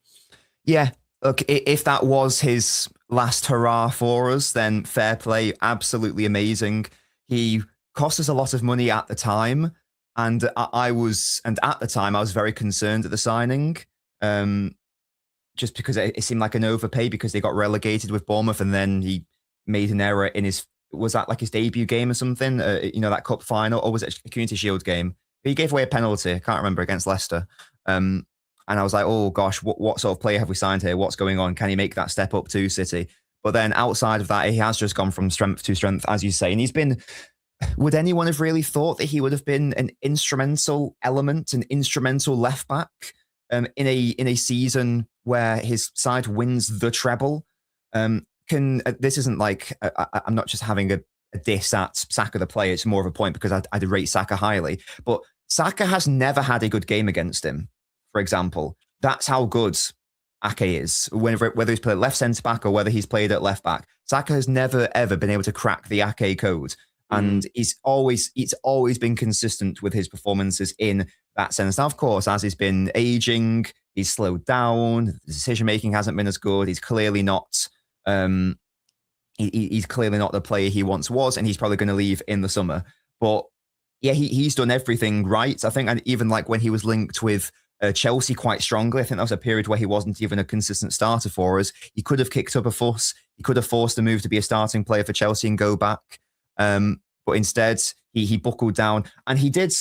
Yeah. Look, if that was his last hurrah for us, then fair play, absolutely amazing. He cost us a lot of money at the time, and at the time I was very concerned at the signing, just because it seemed like an overpay because they got relegated with Bournemouth, and then he made an error in his debut game or something? That cup final, or was it a Community Shield game? He gave away a penalty. I can't remember, against Leicester. And I was like, oh gosh, what sort of player have we signed here? What's going on? Can he make that step up to City? But then outside of that, he has just gone from strength to strength, as you say. And would anyone have really thought that he would have been an instrumental element, an instrumental left back in a season where his side wins the treble? This isn't like, I'm not just having a diss at Saka the player. It's more of a point because I rate Saka highly. But Saka has never had a good game against him. For example, that's how good Ake is. Whether he's played left centre back or whether he's played at left back, Saka has never ever been able to crack the Ake code, and it's always been consistent with his performances in that sense. Now, of course, as he's been aging, he's slowed down. The decision making hasn't been as good. He's clearly not. He's clearly not the player he once was, and he's probably going to leave in the summer. But yeah, he's done everything right. I think, and even like when he was linked with Chelsea quite strongly. I think that was a period where he wasn't even a consistent starter for us. He could have kicked up a fuss. He could have forced the move to be a starting player for Chelsea and go back. But instead, he buckled down, and he did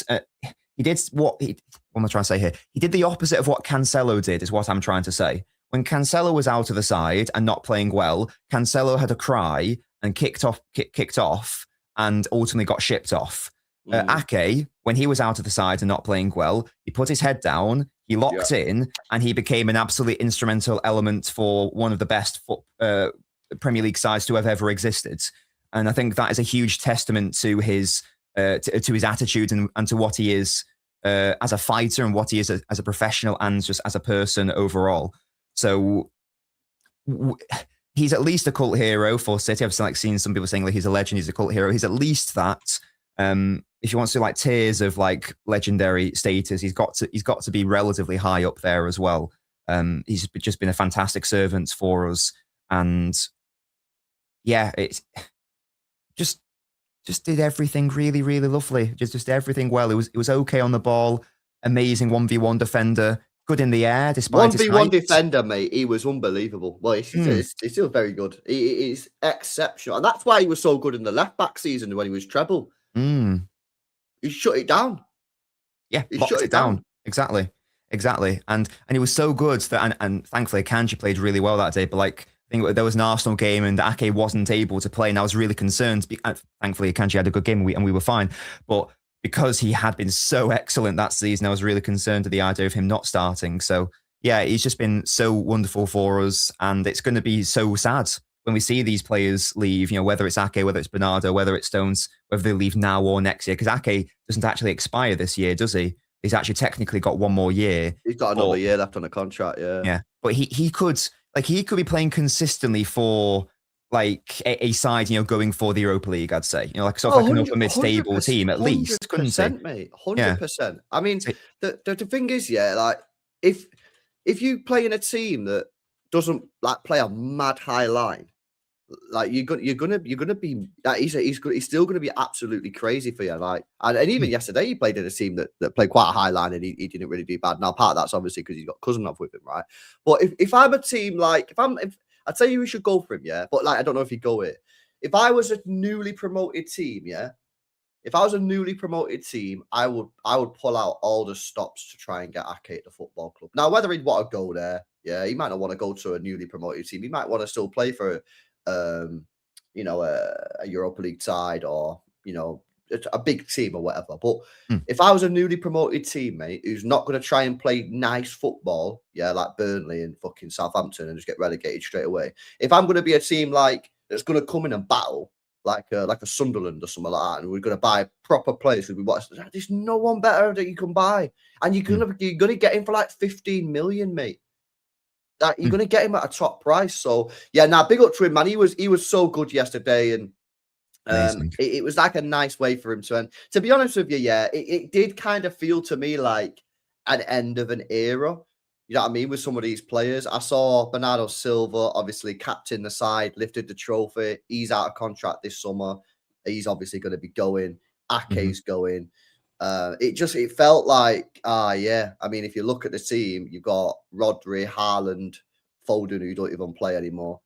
what am I trying to say here? He did the opposite of what Cancelo did, is what I'm trying to say. When Cancelo was out of the side and not playing well, Cancelo had a cry and kicked off, and ultimately got shipped off. Ake, when he was out of the side and not playing well, he put his head down, he locked in, and he became an absolutely instrumental element for one of the best Premier League sides to have ever existed. And I think that is a huge testament to his attitude and to what he is as a fighter and what he is as a professional and just as a person overall. So he's at least a cult hero for City. I've seen some people saying like he's a legend, he's a cult hero. He's at least that. If you want to like tiers of like legendary status, he's got to be relatively high up there as well. He's just been a fantastic servant for us, and yeah, it's just did everything really, really lovely. Just everything well. It was okay on the ball, amazing 1v1 defender, good in the air despite his
1v1
height.
defender, mate. He was unbelievable. Well, he's still very good. He's exceptional, and that's why he was so good in the left back season when he was treble. He shut it down.
Yeah, he shut it down. Exactly. And he was so good that, and thankfully Akanji played really well that day. But like, I think there was an Arsenal game and Ake wasn't able to play, and I was really concerned. Thankfully, Akanji had a good game and we were fine. But because he had been so excellent that season, I was really concerned at the idea of him not starting. So yeah, he's just been so wonderful for us, and it's going to be so sad when we see these players leave, whether it's Ake, whether it's Bernardo, whether it's Stones, whether they leave now or next year, because Ake doesn't actually expire this year, does he? He's actually technically got one more year.
He's got another year left on the contract, yeah.
Yeah, but he could be playing consistently for like a side, going for the Europa League, I'd say. Like sort of like an upper mid-stable team at least, couldn't he?
100%, mate. 100%. I mean, the thing is, like if you play in a team that doesn't like play a mad high line, like you're gonna be he's still gonna be absolutely crazy for you. Like and even yesterday he played in a team that played quite a high line and he didn't really do bad. Now part of that's obviously because he's got Cousinov with him, right? But if I'm a team like if I'd say you should go for him, yeah. But like I don't know if you go here. If I was a newly promoted team, yeah. If I was a newly promoted team, I would pull out all the stops to try and get Ake at the football club. Now, whether he'd want to go there, yeah, he might not want to go to a newly promoted team. He might want to still play for, a Europa League side or a big team or whatever. But if I was a newly promoted team, mate, who's not going to try and play nice football, yeah, like Burnley and fucking Southampton and just get relegated straight away. If I'm going to be a team like that's going to come in and battle. Like a Sunderland or something like that, and we're going to buy proper players. There's no one better that you can buy, and you're gonna get him for like 15 million, mate. That you're gonna get him at a top price. So yeah, big up to him, man. He was so good yesterday, and it was like a nice way for him to end. To be honest with you, yeah, it did kind of feel to me like an end of an era. You know what I mean? With some of these players. I saw Bernardo Silva, obviously captain the side, lifted the trophy. He's out of contract this summer. He's obviously going to be going. Ake's going. It felt like, yeah. I mean, if you look at the team, you've got Rodri, Haaland, Foden, who don't even play anymore.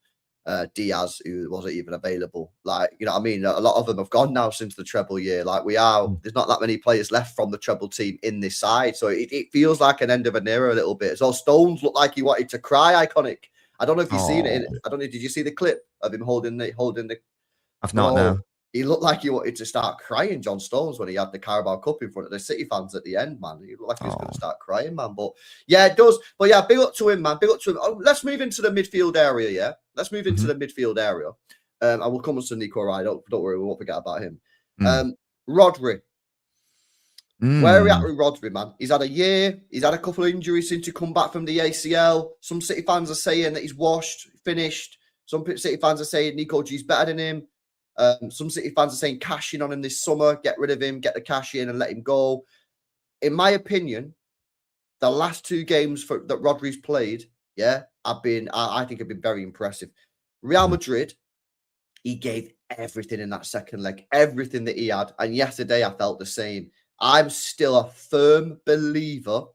Diaz, who wasn't even available. Like, you know what I mean? A lot of them have gone now since the treble year. Like there's not that many players left from the treble team in this side. So it feels like an end of an era a little bit. So Stones looked like he wanted to cry, iconic. I don't know if you've seen it. I don't know. Did you see the clip of him holding the
I've not now.
He looked like he wanted to start crying, John Stones, when he had the Carabao Cup in front of the City fans at the end, man. He looked like he was going to start crying, man. But yeah, it does. But yeah, big up to him, man. Big up to him. Oh, let's move into the midfield area, yeah? Let's move into the midfield area. I will come on to Nico Rye. Don't worry, we won't forget about him. Rodri. Where are we at with Rodri, man? He's had a year. He's had a couple of injuries since he come back from the ACL. Some City fans are saying that he's washed, finished. Some City fans are saying Nico G's better than him. Some City fans are saying cash in on him this summer, get rid of him, get the cash in and let him go. In my opinion, the last two games that Rodri's played, yeah, I think have been very impressive. Real Madrid, he gave everything in that second leg, everything that he had. And yesterday I felt the same. I'm still a firm believer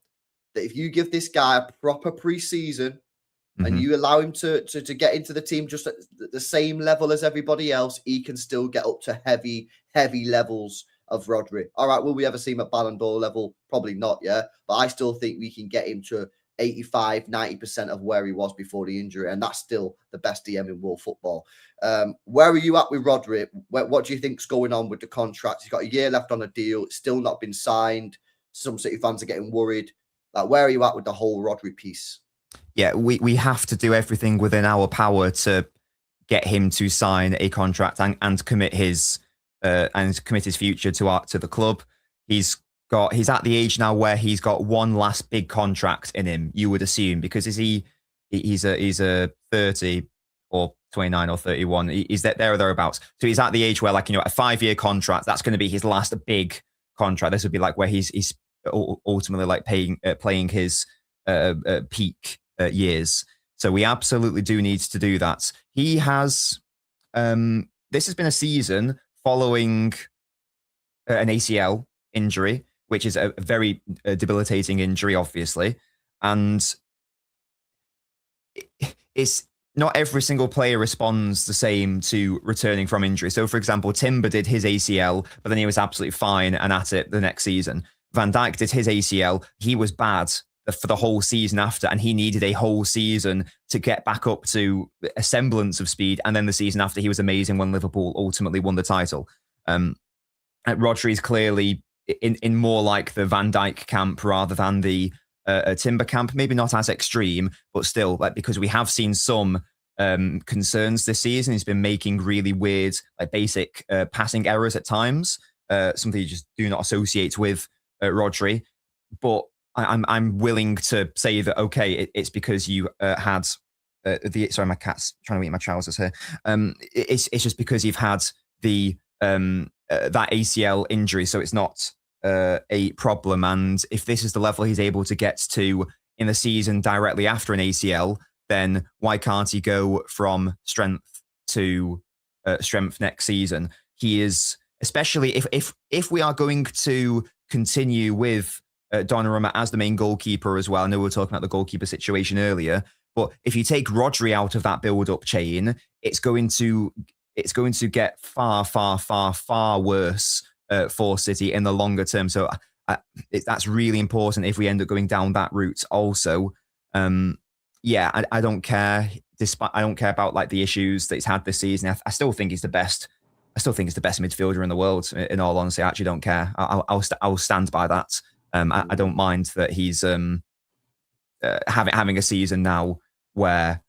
that if you give this guy a proper pre-season, and you allow him to get into the team just at the same level as everybody else, he can still get up to heavy, heavy levels of Rodri. All right, will we ever see him at Ballon d'Or level? Probably not, yeah. But I still think we can get him to 85, 90% of where he was before the injury, and that's still the best DM in world football. Where are you at with Rodri? What do you think's going on with the contract? He's got a year left on a deal. It's still not been signed. Some City fans are getting worried. Like, where are you at with the whole Rodri piece?
Yeah, we have to do everything within our power to get him to sign a contract and commit his future to the club. He's at the age now where he's got one last big contract in him, you would assume, because he's a 30 or 29 or 31. He's there or thereabouts. So he's at the age where, like, a 5-year contract, that's going to be his last big contract. This would be like where he's ultimately like playing his peak years. So we absolutely do need to do that. He has, this has been a season following an ACL injury, which is a very debilitating injury, obviously. And it's not every single player responds the same to returning from injury. So, for example, Timber did his ACL, but then he was absolutely fine and at it the next season. Van Dijk did his ACL. He was bad for the whole season after, and he needed a whole season to get back up to a semblance of speed. And then the season after, he was amazing when Liverpool ultimately won the title. Rodri is clearly in more like the Van Dijk camp rather than the Timber camp. Maybe not as extreme, but still, like, because we have seen some concerns this season. He's been making really weird, like, basic passing errors at times, something you just do not associate with Rodri. But I'm willing to say that, okay, it's because you had sorry, my cat's trying to eat my trousers here. It's just because you've had the that ACL injury, so it's not a problem. And if this is the level he's able to get to in the season directly after an ACL, then why can't he go from strength to strength next season? He is, especially if we are going to continue with Donnarumma as the main goalkeeper as well. I know we were talking about the goalkeeper situation earlier, but if you take Rodri out of that build-up chain, it's going to get far, far, far, far worse for City in the longer term. So that's really important if we end up going down that route. Also, I don't care. I don't care about, like, the issues that he's had this season. I still think he's the best. I still think he's the best midfielder in the world. In all honesty, I actually don't care. I'll stand by that. I don't mind that he's having a season now where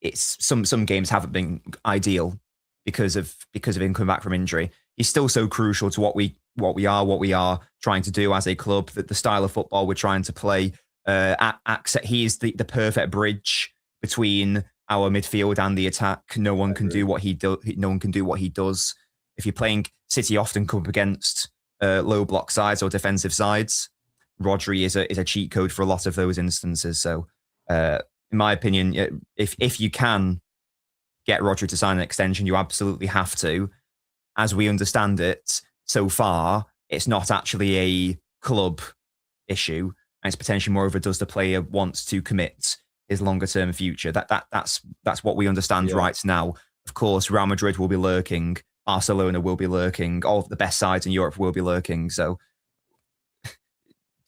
it's some games haven't been ideal because of him coming back from injury. He's still so crucial to what we are trying to do as a club, that the style of football we're trying to play. He is the perfect bridge between our midfield and the attack. No one can do what he does. If you're playing, City often come up against low block sides or defensive sides. Rodri is a cheat code for a lot of those instances. So, in my opinion, if you can get Rodri to sign an extension, you absolutely have to. As we understand it, so far, it's not actually a club issue, and it's potentially more of a, does the player want to commit his longer term future? That's what we understand right now. Of course, Real Madrid will be lurking, Barcelona will be lurking, all of the best sides in Europe will be lurking. So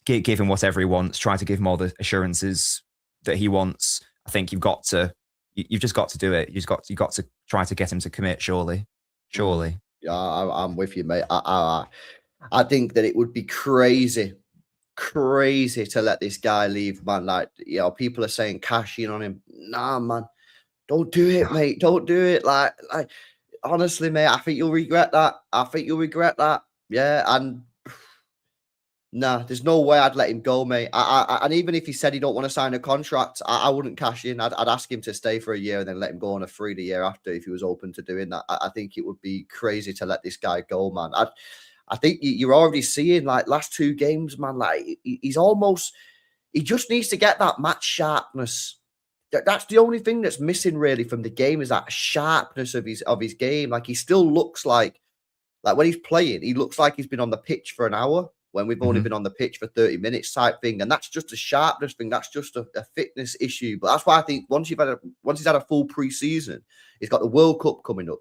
give him whatever he wants, try to give him all the assurances that he wants. I think you've just got to do it. You've got to try to get him to commit, surely.
Yeah, I'm with you, mate. I think that it would be crazy to let this guy leave, man. Like, people are saying cash in on him. Nah, man, don't do it, mate. Don't do it. Like, honestly, mate, I think you'll regret that. Yeah, and nah, there's no way I'd let him go, mate. And even if he said he don't want to sign a contract, I wouldn't cash in. I'd ask him to stay for a year and then let him go on a free the year after if he was open to doing that. I think it would be crazy to let this guy go, man. I think you're already seeing, like, last 2 games, man, like, he just needs to get that match sharpness. That's the only thing that's missing really from the game, is that sharpness of his game. Like, he still looks like when he's playing, he looks like he's been on the pitch for an hour when we've only been on the pitch for 30 minutes type thing. And that's just a sharpness thing. That's just a fitness issue. But that's why I think once he's had a full pre-season, he's got the World Cup coming up,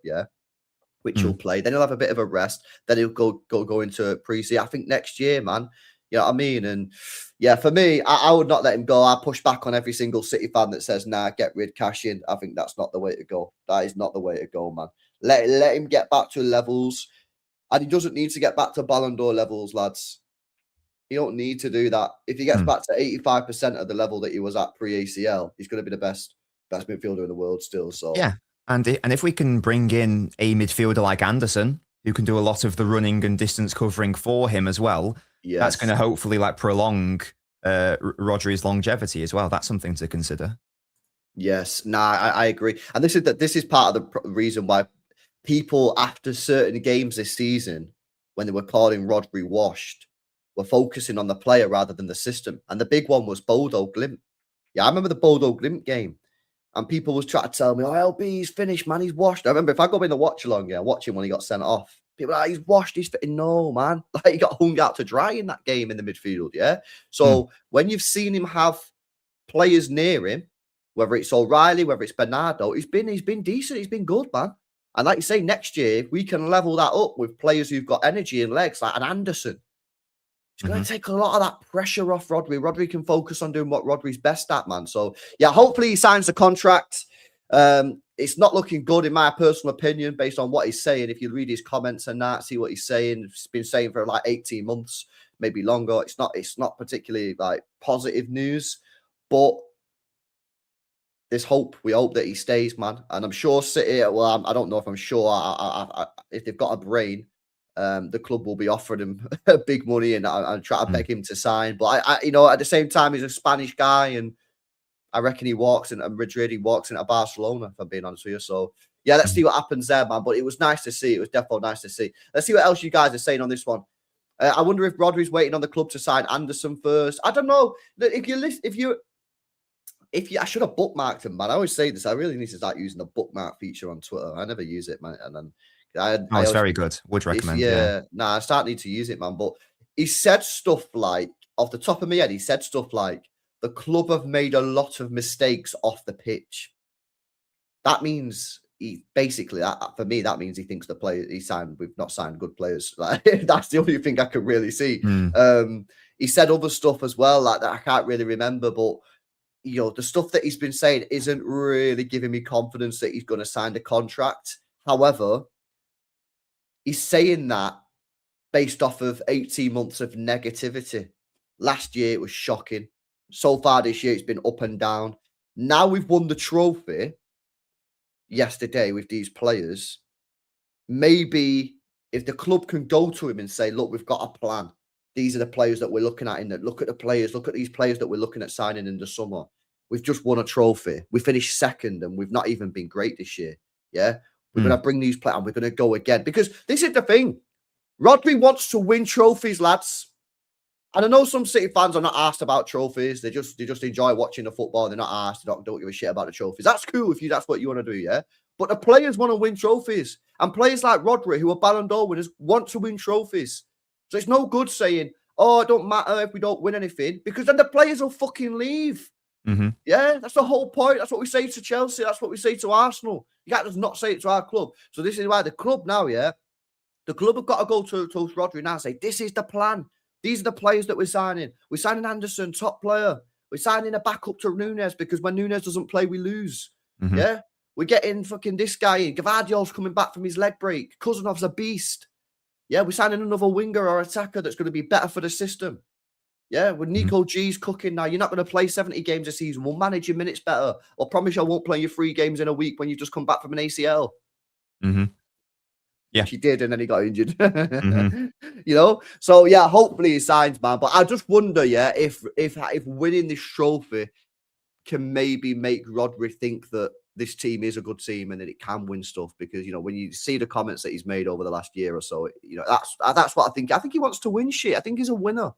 which he'll play. Then he'll have a bit of a rest. Then he'll go into pre-season. I think next year, man. You know what I mean? And yeah, for me, I would not let him go. I push back on every single City fan that says, nah, get rid, cash in. I think that's not the way to go. That is not the way to go, man. Let him get back to levels. And he doesn't need to get back to Ballon d'Or levels, lads. He don't need to do that. If he gets back to 85% of the level that he was at pre-ACL, he's going to be the best midfielder in the world still. So
yeah, and if we can bring in a midfielder like Anderson, who can do a lot of the running and distance covering for him as well, that's going to hopefully, like, prolong Rodri's longevity as well. That's something to consider.
Yes, I agree. And this is part of the reason why people after certain games this season, when they were calling Rodri washed, were focusing on the player rather than the system. And the big one was Bodo Glimt. Yeah, I remember the Bodo Glimt game. And people was trying to tell me, oh, LB, he's finished, man. He's washed. I remember if I go in the watch along, watch him when he got sent off. People are like, he's washed. He's fitting. No, man. Like, he got hung out to dry in that game in the midfield. Yeah. So when you've seen him have players near him, whether it's O'Reilly, whether it's Bernardo, he's been decent. He's been good, man. And like you say, next year, if we can level that up with players who've got energy and legs, like an Anderson, it's going to take a lot of that pressure off Rodri. Rodri can focus on doing what Rodri's best at, man. So, yeah, hopefully he signs the contract. It's not looking good, in my personal opinion, based on what he's saying. If you read his comments and that, see what he's saying. He's been saying for like 18 months, maybe longer. It's not particularly like positive news, but there's hope. We hope that he stays, man. And I'm sure City, well, I don't know if I'm sure. If they've got a brain, the club will be offering him big money and try to beg him to sign. But at the same time, he's a Spanish guy, and I reckon he walks into Madrid. He walks into Barcelona, if I'm being honest with you. So yeah, let's see what happens there, man. But it was nice to see. It was definitely nice to see. Let's see what else you guys are saying on this one. I wonder if Rodri's waiting on the club to sign Anderson first. I don't know. I should have bookmarked him, man. I always say this. I really need to start using the bookmark feature on Twitter. I never use it, man. And then
it's very good. Would recommend.
I start need to use it, man. But he said stuff like, off the top of my head, he said stuff like, the club have made a lot of mistakes off the pitch. That means for me, that means he thinks the player we've not signed good players. Like, that's the only thing I can really see. He said other stuff as well, like that I can't really remember, but the stuff that he's been saying isn't really giving me confidence that he's going to sign the contract. However, he's saying that based off of 18 months of negativity. Last year, it was shocking. So far this year, it's been up and down. Now we've won the trophy yesterday with these players. Maybe if the club can go to him and say, look, we've got a plan. These are the players that we're looking at. Look at the players. Look at these players that we're looking at signing in the summer. We've just won a trophy. We finished second, and we've not even been great this year. Yeah, we're going to bring these players, and we're going to go again. Because this is the thing. Rodri wants to win trophies, lads. And I know some City fans are not asked about trophies. They just enjoy watching the football. They're not asked. They don't give a shit about the trophies. That's cool if that's what you want to do, yeah? But the players want to win trophies. And players like Rodri, who are Ballon d'Or winners, want to win trophies. So it's no good saying, oh, it don't matter if we don't win anything, because then the players will fucking leave. Yeah, that's the whole point. That's what we say to Chelsea. That's what we say to Arsenal. You can't just not say it to our club. So this is why the club now, the club have got to go to Rodri now and say, this is the plan. These are the players that we're signing. We're signing Anderson, top player. We're signing a backup to Nunes, because when Nunes doesn't play, we lose. Yeah, we're getting fucking this guy in. Gvardiol's coming back from his leg break. Kuzanov's a beast. Yeah, we're signing another winger or attacker that's going to be better for the system. Yeah, with Nico G's cooking now, you're not going to play 70 games a season. We'll manage your minutes better. I promise you I won't play you 3 games in a week when you've just come back from an ACL.
Yeah,
he did, and then he got injured. So yeah, hopefully he signs, man. But I just wonder, if winning this trophy can maybe make Rodri think that this team is a good team and that it can win stuff. Because when you see the comments that he's made over the last year or so, that's what I think. I think he wants to win shit. I think he's a winner.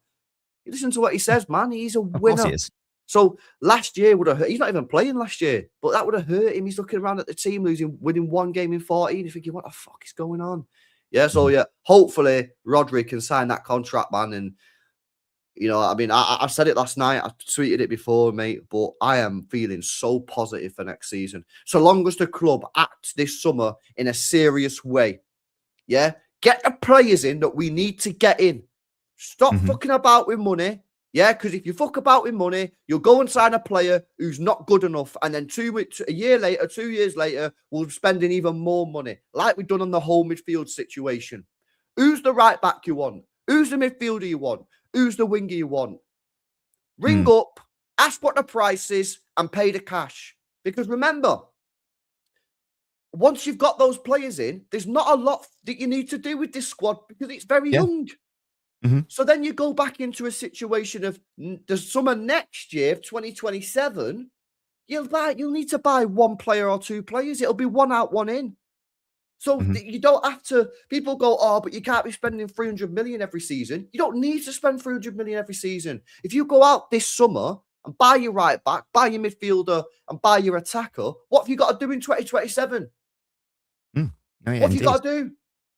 You listen to what he says, man. He's a winner.
Of course he is.
So last year would have hurt. He's not even playing last year, but that would have hurt him. He's looking around at the team winning 1 game in 14. He's thinking, what the fuck is going on? Yeah, so hopefully Rodri can sign that contract, man. And I said it last night. I tweeted it before, mate. But I am feeling so positive for next season. So long as the club acts this summer in a serious way, get the players in that we need to get in. Stop fucking about with money. Yeah, because if you fuck about with money, you'll go and sign a player who's not good enough. And then 2 years later, we'll be spending even more money, like we've done on the whole midfield situation. Who's the right back you want? Who's the midfielder you want? Who's the winger you want? Ring up, ask what the price is, and pay the cash. Because remember, once you've got those players in, there's not a lot that you need to do with this squad because it's very young. So then you go back into a situation of the summer next year, 2027, you'll need to buy one player or two players. It'll be one out, one in. So you don't have to. People go, oh, but you can't be spending 300 million every season. You don't need to spend 300 million every season. If you go out this summer and buy your right back, buy your midfielder, and buy your attacker, what have you got to do in 2027?
Oh, yeah,
What have you got to do?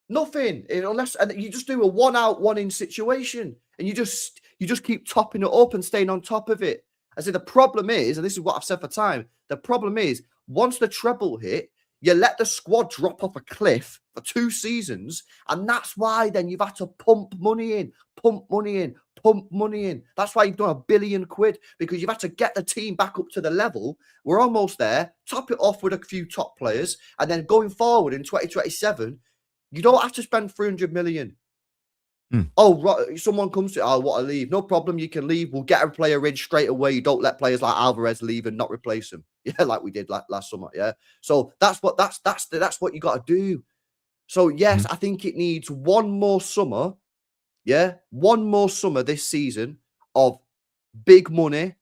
Nothing, unless and you just do a one out, one in situation, and you just keep topping it up and staying on top of it. I say the problem is, and this is what I've said for time, the problem is once the treble hit, you let the squad drop off a cliff for 2 seasons, and that's why then you've had to pump money in. That's why you've done £1 billion, because you've had to get the team back up to the level. We're almost there. Top it off with a few top players, and then going forward in 2027, you don't have to spend 300 million. Oh, someone comes to, I want to leave. No problem, you can leave. We'll get a player in straight away. You don't let players like Alvarez leave and not replace him. Yeah, like we did last summer. Yeah, so that's what you got to do. So yes, I think it needs one more summer. Yeah, one more summer this season of big money,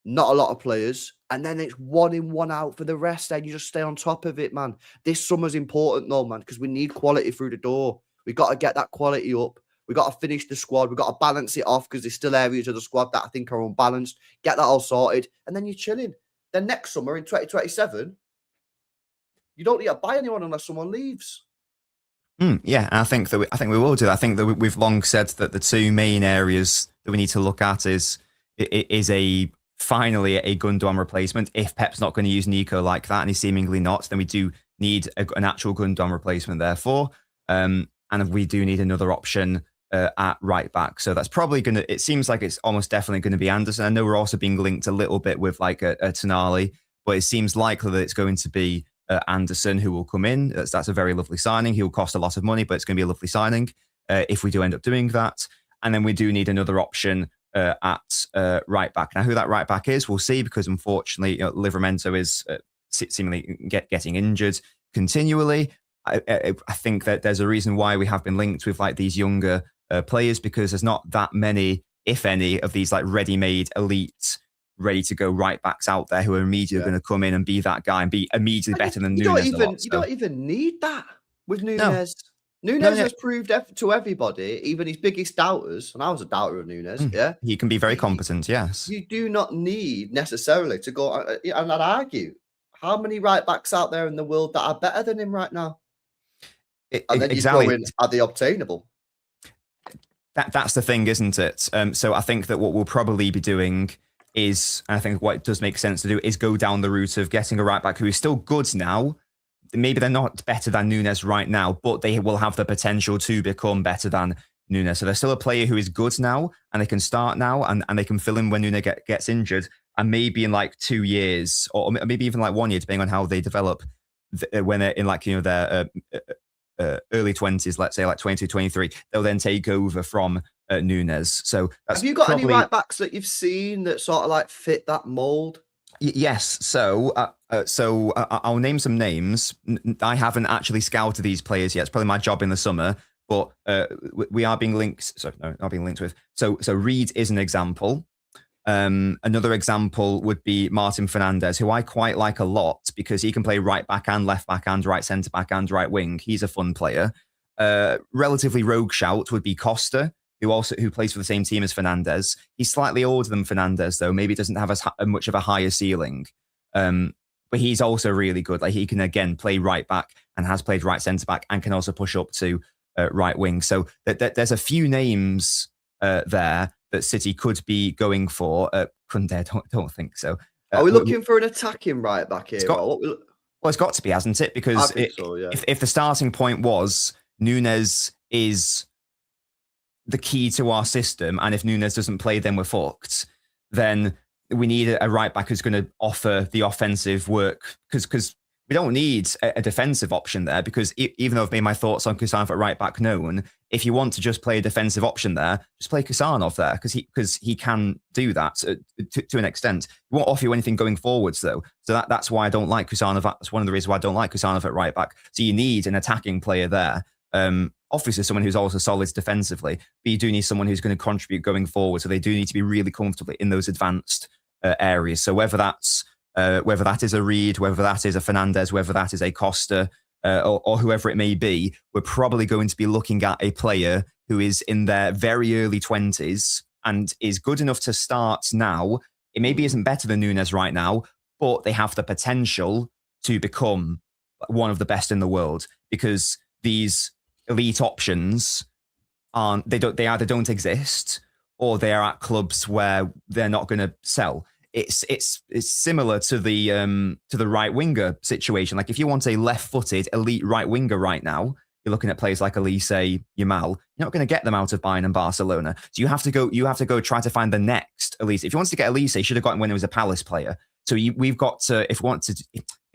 not a lot of players, and then it's one in, one out for the rest. And you just stay on top of it, man. This summer's important though, man, because we need quality through the door. We got to get that quality up. We got to finish the squad. We got to balance it off because there's still areas of the squad that I think are unbalanced. Get that all sorted, and then you're chilling. Then next summer in 2027, you don't need to buy anyone unless someone leaves.
Yeah, I think we will do that. I think that we've long said that the 2 main areas that we need to look at is finally a Gundogan replacement. If Pep's not going to use Nico like that, and he's seemingly not, then we do need an actual Gundogan replacement. Therefore, and we do need another option at right back. So that's probably going to, it seems like it's almost definitely going to be Anderson. I know we're also being linked a little bit with like a Tonali, but it seems likely that it's going to be Anderson who will come in. That's a very lovely signing. He will cost a lot of money, but it's going to be a lovely signing if we do end up doing that. And then we do need another option at right back. Now, who that right back is, we'll see, because unfortunately, Livramento is seemingly getting injured continually. I think that there's a reason why we have been linked with like these younger players, because there's not that many, if any, of these like ready-made elite, ready-to-go right backs out there who are immediately going to come in and be that guy and be immediately better than Nunes.
You don't even need that with Nunes. No. Nunes has proved to everybody, even his biggest doubters, and I was a doubter of Nunes. Yeah,
he can be very competent. Yes,
you do not need necessarily to go. And I'd argue, how many right backs out there in the world that are better than him right now? And then
exactly.
You go in, are they obtainable?
That's the thing, isn't it? So I think that what we'll probably be doing is, and I think what it does make sense to do, is go down the route of getting a right back who is still good now. Maybe they're not better than Nunes right now, but they will have the potential to become better than Nunes. So they're still a player who is good now, and they can start now, and they can fill in when Nunes gets injured. And maybe in like 2 years, or maybe even like 1 year, depending on how they develop, when they're in like, their early 20s, let's say like 22, 23, they'll then take over from Nunes. So that's
have you got any right backs that you've seen that sort of like fit that mold?
Yes. So I'll name some names. I haven't actually scouted these players yet. It's probably my job in the summer, but we are being linked. Sorry, no, not being linked with. So Reed is an example. Another example would be Martin Fernandez, who I quite like a lot because he can play right back and left back and right centre back and right wing. He's a fun player. Relatively rogue shout would be Costa, who plays for the same team as Fernandez. He's slightly older than Fernandez, though. Maybe doesn't have as much of a higher ceiling. But he's also really good. Like, he can again play right back and has played right centre back and can also push up to right wing. So there's a few names there that City could be going for. Don't think so.
Are we looking for an attacking right back here?
It's got to be, hasn't it? Because if the starting point was Nunes is the key to our system, and if Nunes doesn't play, then we're fucked, then we need a right back who's going to offer the offensive work, because we don't need a defensive option there, because even though I've made my thoughts on Kusanov at right back known, if you want to just play a defensive option there, just play Kusanov there, because he can do that to an extent. He won't offer you anything going forwards, though. So that's why I don't like Kusanov. That's one of the reasons why I don't like Kusanov at right back. So you need an attacking player there. Obviously someone who's also solid defensively, but you do need someone who's going to contribute going forward. So they do need to be really comfortable in those advanced areas. So whether that's whether that is a Reed, whether that is a Fernandez, whether that is a Costa, or whoever it may be, we're probably going to be looking at a player who is in their very early 20s and is good enough to start now. It maybe isn't better than Núñez right now, but they have the potential to become one of the best in the world, because these elite options they either don't exist, or they are at clubs where they're not going to sell. It's similar to the right winger situation. Like, if you want a left-footed elite right winger right now, you're looking at players like Elise, Yamal. You're not going to get them out of Bayern and Barcelona. So you have to go try to find the next Elise. If you want to get Elise, you should have got him when he was a Palace player. So we've got to, if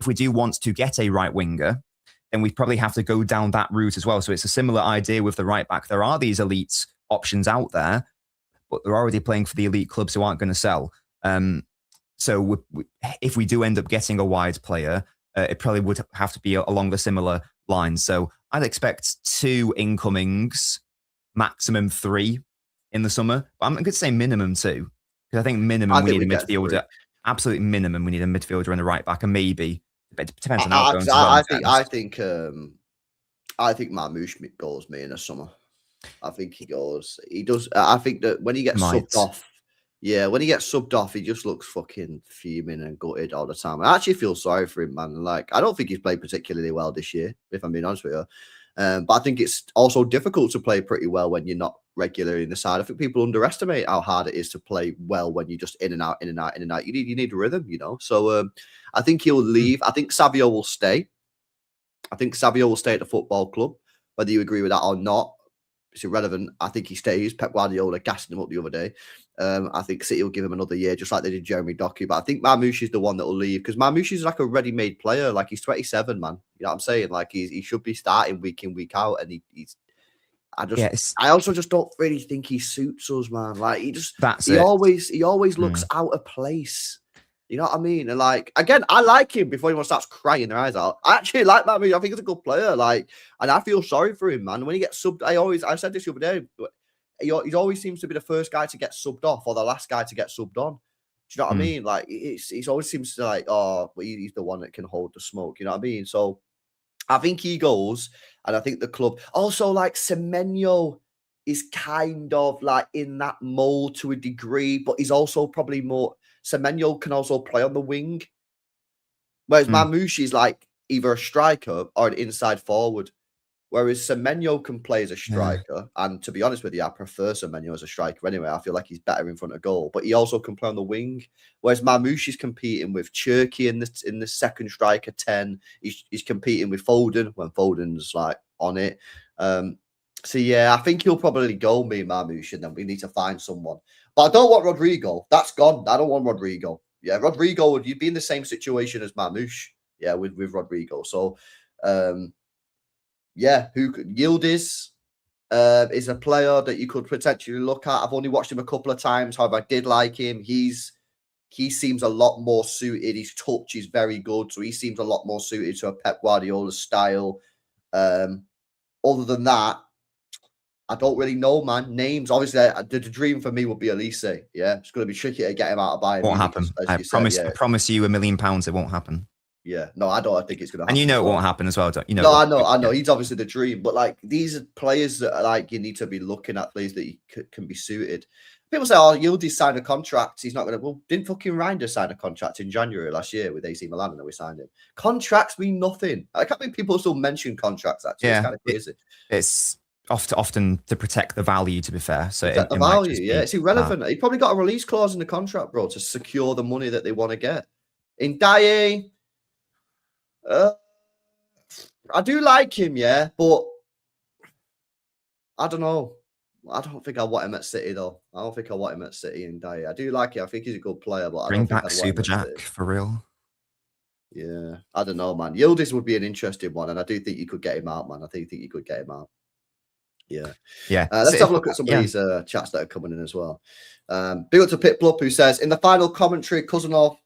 we do want to get a right winger, then we probably have to go down that route as well. So it's a similar idea with the right back. There are these elite options out there, but they're already playing for the elite clubs who aren't going to sell. So if we do end up getting a wide player, it probably would have to be along the similar lines. So I'd expect 2 incomings, maximum 3 in the summer. But I'm going to say minimum 2, because I think minimum we need a midfielder. Absolute minimum we need a midfielder and a right back, and maybe it depends on how it goes.
I think Marmoush goes me in the summer. I think he goes. He does. I think that when he gets subbed off. Yeah, when he gets subbed off, he just looks fucking fuming and gutted all the time. I actually feel sorry for him, man. Like, I don't think he's played particularly well this year, if I'm being honest with you. But I think it's also difficult to play pretty well when you're not regularly in the side. I think people underestimate how hard it is to play well when you're just in and out, in and out, in and out. You need rhythm, you know. So I think he'll leave. I think Savio will stay. I think Savio will stay at the football club, whether you agree with that or not. It's irrelevant. I think he stays. Pep Guardiola gassed him up the other day. I think City will give him another year, just like they did Jeremy Doku. But I think Marmoush is the one that will leave, because Marmoush is like a ready-made player. Like, he's 27, man. You know what I'm saying? Like, he should be starting week in, week out. And I also just don't really think he suits us, man. Like, he always looks out of place. You know what I mean? And like, again, I like him before anyone starts crying their eyes out. I actually like Marmoush. I think he's a good player. Like, and I feel sorry for him, man. When he gets subbed, I said this the other day, but he always seems to be the first guy to get subbed off or the last guy to get subbed on. Do you know what I mean? Like, he always seems to like, well, he's the one that can hold the smoke. You know what I mean? So I think he goes, and I think the club also, like, Semenyo is kind of like in that mold to a degree, but he's also probably more. Semenyo can also play on the wing, whereas Marmoush is like either a striker or an inside forward. Whereas Semenyo can play as a striker, and to be honest with you, I prefer Semenyo as a striker anyway. I feel like he's better in front of goal, but he also can play on the wing. Whereas Marmoush is competing with Cherki in the second striker 10. He's competing with Foden when Foden's like on it. So yeah, I think he'll probably go, me and Marmoush, and then we need to find someone. But I don't want Rodrigo. That's gone. I don't want Rodrigo. Yeah, Rodrigo, you'd be in the same situation as Marmoush. Yeah, with Rodrigo. So, yeah, Yildiz is a player that you could potentially look at. I've only watched him a couple of times. However, I did like him. He seems a lot more suited. His touch is very good. So he seems a lot more suited to a Pep Guardiola style. Other than that, I don't really know, man. Names, obviously, the dream for me would be Elise. Yeah, it's going to be tricky to get him out of Bayern.
Won't happen. I promise you £1 million it won't happen.
Yeah, no, I think it's going to happen.
And you know it won't happen as well, don't you?
No, I know. He's obviously the dream. But, like, these are players that are, like, you need to be looking at, players that can be suited. People say, oh, Yildiz signed a contract. He's not going to. Well, didn't fucking Reinders sign a contract in January last year with AC Milan, and then we signed him? Contracts mean nothing. I can't believe people still mention contracts, actually.
Yeah,
it's kind of crazy.
It's often to protect the value, to be fair. So
the value, it's irrelevant. He probably got a release clause in the contract, bro, to secure the money that they want to get. In Dye, I do like him, yeah, but I don't know. I don't think I want him at City, though. I don't think I want him at City in Dye. I do like him. I think he's a good player, but
bring
I don't
back
think
Super Jack for real.
Yeah, I don't know, man. Yildiz would be an interesting one, and I do think you could get him out, man. I think you could get him out. Yeah. Let's have a look at some of these chats that are coming in as well. Big up to Pitblup, who says, in the final commentary, Cousinov,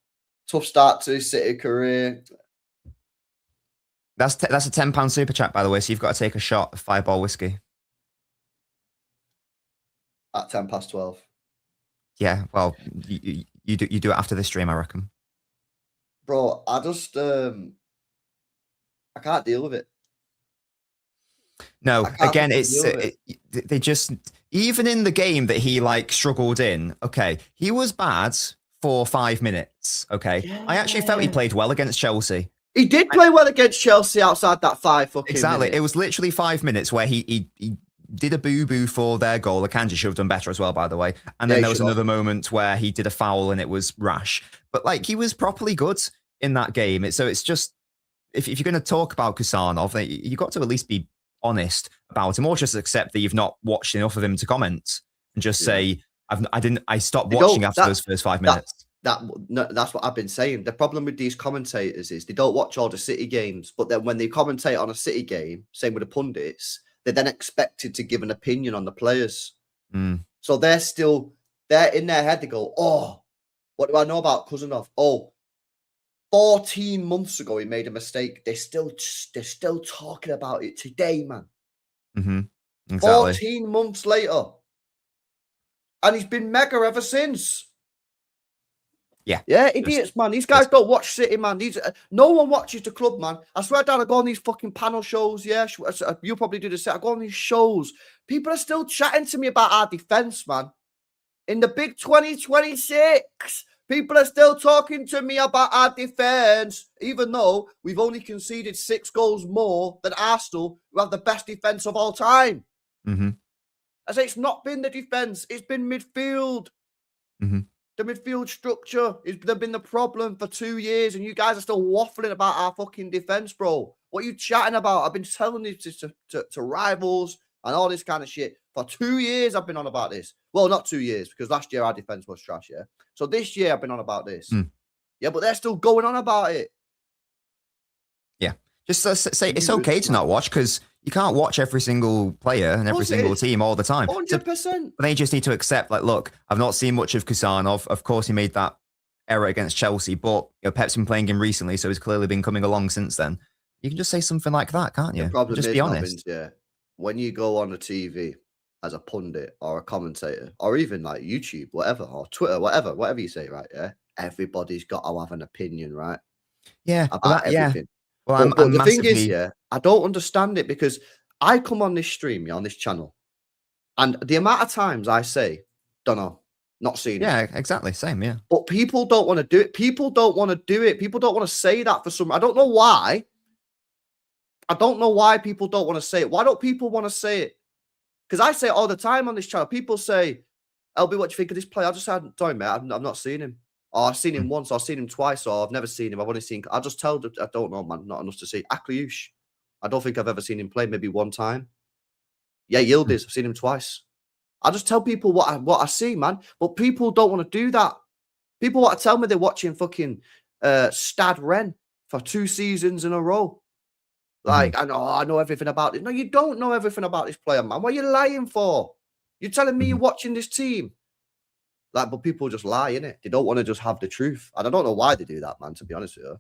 tough start to his City career.
That's a £10 super chat, by the way. So you've got to take a shot of Fireball whiskey
at 12:10.
Yeah, well, you do it after this stream, I reckon.
bro, I just I can't deal with it.
No, again, it's
it.
they just, even in the game that he like struggled in. Okay, he was bad for 5 minutes. Okay, I actually felt he played well against Chelsea.
He did play well against Chelsea outside that 5 fucking
Exactly.
minutes.
It was literally 5 minutes where he did a boo-boo for their goal. Akanji should have done better as well, by the way. And then there was another moment where he did a foul and it was rash. But like, he was properly good in that game. So it's just, if you're going to talk about Kusanov, you got to at least be honest about him, or just accept that you've not watched enough of him to comment and just say, I stopped watching after those first 5 minutes.
That's what I've been saying. The problem with these commentators is they don't watch all the City games, but then when they commentate on a City game, same with the pundits, they're then expected to give an opinion on the players. So they're in their head, they go, oh, what do I know about Kusanov? Oh, 14 months ago he made a mistake. They're still talking about it today, man.
Exactly.
14 months later. And he's been mega ever since. Yeah, idiots, man. These guys don't watch City, man. No one watches the club, man. I swear down, I go on these fucking panel shows, yeah. You probably do the same. I go on these shows. People are still chatting to me about our defence, man. In the big 2026, people are still talking to me about our defence, even though we've only conceded 6 goals more than Arsenal, who have the best defence of all time. I say it's not been the defence, it's been midfield. The midfield structure has been the problem for 2 years, and you guys are still waffling about our fucking defence, bro. What are you chatting about? I've been telling this to rivals and all this kind of shit. For 2 years, I've been on about this. Well, not 2 years, because last year our defence was trash, yeah? So this year, I've been on about this. Yeah, but they're still going on about it.
Yeah. Just say it's okay to not watch, because you can't watch every single player and every single team all the time.
100%.
They just need to accept, like, look, I've not seen much of Kusanov. Of course, he made that error against Chelsea, but Pep's been playing him recently, so he's clearly been coming along since then. You can just say something like that, can't you?
The problem
just
is,
be honest.
yeah, when you go on the TV as a pundit or a commentator, or even like YouTube, whatever, or Twitter, whatever you say, right? Yeah, everybody's got to have an opinion, right?
Yeah,
about everything.
Well,
but the thing is, yeah, I don't understand it, because I come on this stream, on this channel, and the amount of times I say, don't know, not seen it.
Yeah, exactly. Same, yeah.
But people don't want to do it. People don't want to do it. People don't want to say that for some. I don't know why. I don't know why people don't want to say it. Why don't people want to say it? Because I say it all the time on this channel. People say, LB, what do you think of this player? I just said, sorry, mate, I've not seen him. Or I've seen him once, or I've seen him twice, or I've never seen him. I've only seen. I just tell them, I don't know, man. Not enough to see. Akliush, I don't think I've ever seen him play. Maybe one time. Yeah, Yildiz, I've seen him twice. I just tell people what I see, man. But people don't want to do that. People want to tell me they're watching fucking Stad Ren for 2 seasons in a row. Like, I know everything about it. No, you don't know everything about this player, man. What are you lying for? You're telling me you're watching this team. Like, but people just lie, innit? They don't want to just have the truth. And I don't know why they do that, man, to be honest with you.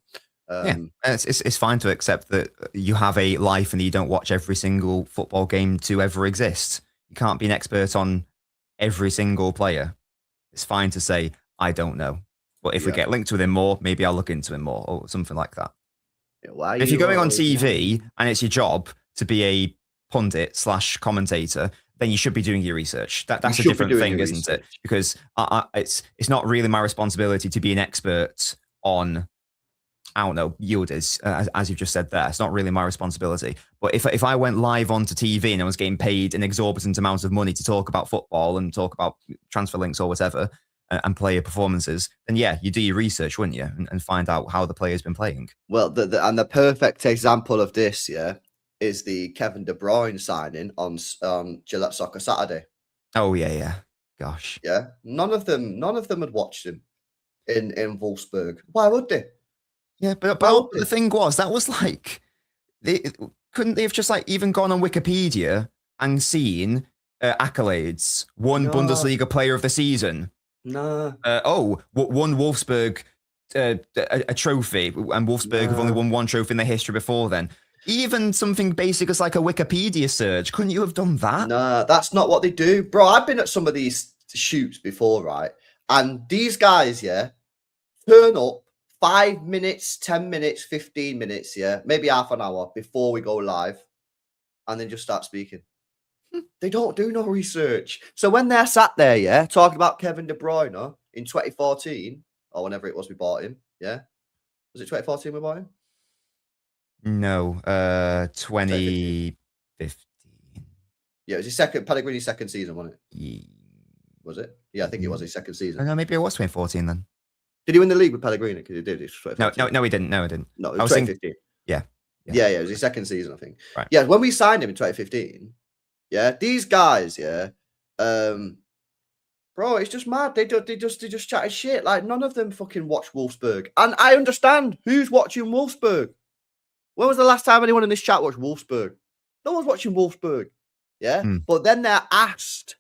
Yeah, it's fine to accept that you have a life and that you don't watch every single football game to ever exist. You can't be an expert on every single player. It's fine to say, I don't know. But if we get linked with him more, maybe I'll look into him more, or something like that.
Yeah,
if you're going on TV and it's your job to be a pundit / commentator, then you should be doing your research. That's a different thing, isn't it? Because it's not really my responsibility to be an expert on, I don't know, Yildiz, as you've just said there. It's not really my responsibility. But if I went live onto TV and I was getting paid an exorbitant amount of money to talk about football and talk about transfer links or whatever, and player performances, then yeah, you do your research, wouldn't you? And find out how the player's been playing.
Well, the perfect example of this, is the Kevin De Bruyne signing on Gillette Soccer Saturday.
Oh yeah. Gosh.
Yeah. None of them had watched him in Wolfsburg. Why would they?
Yeah, but the thing was, that was like, couldn't they have just like even gone on Wikipedia and seen accolades? One Bundesliga player of the season.
No.
Won Wolfsburg a trophy, and Wolfsburg have only won 1 trophy in their history before then. Even something basic as like a Wikipedia search. Couldn't you have done that?
No, that's not what they do. Bro, I've been at some of these shoots before, right? And these guys, turn up 5 minutes, 10 minutes, 15 minutes, yeah, maybe half an hour before we go live, and then just start speaking. They don't do no research. So when they're sat there, yeah, talking about Kevin De Bruyne in 2014 or whenever it was we bought him, yeah, was it 2014 we bought him?
No, 2015.
Yeah, it was his second Pellegrini's second season, wasn't it? Was it? Yeah, I think it was his second
Oh,
season.
no, maybe it was 2014 then.
Did he win the league with Pellegrini? Because he did.
No, he didn't. No, I didn't.
No, it
I
was
was
2015.
Yeah.
Yeah, it was his second season, I think.
Right.
Yeah, when we signed him in 2015, yeah, these guys, yeah, bro, it's just mad. They just chatted shit. Like none of them fucking watch Wolfsburg, and I understand who's watching Wolfsburg. When was the last time anyone in this chat watched Wolfsburg? No one's watching Wolfsburg. Yeah, but then they're asked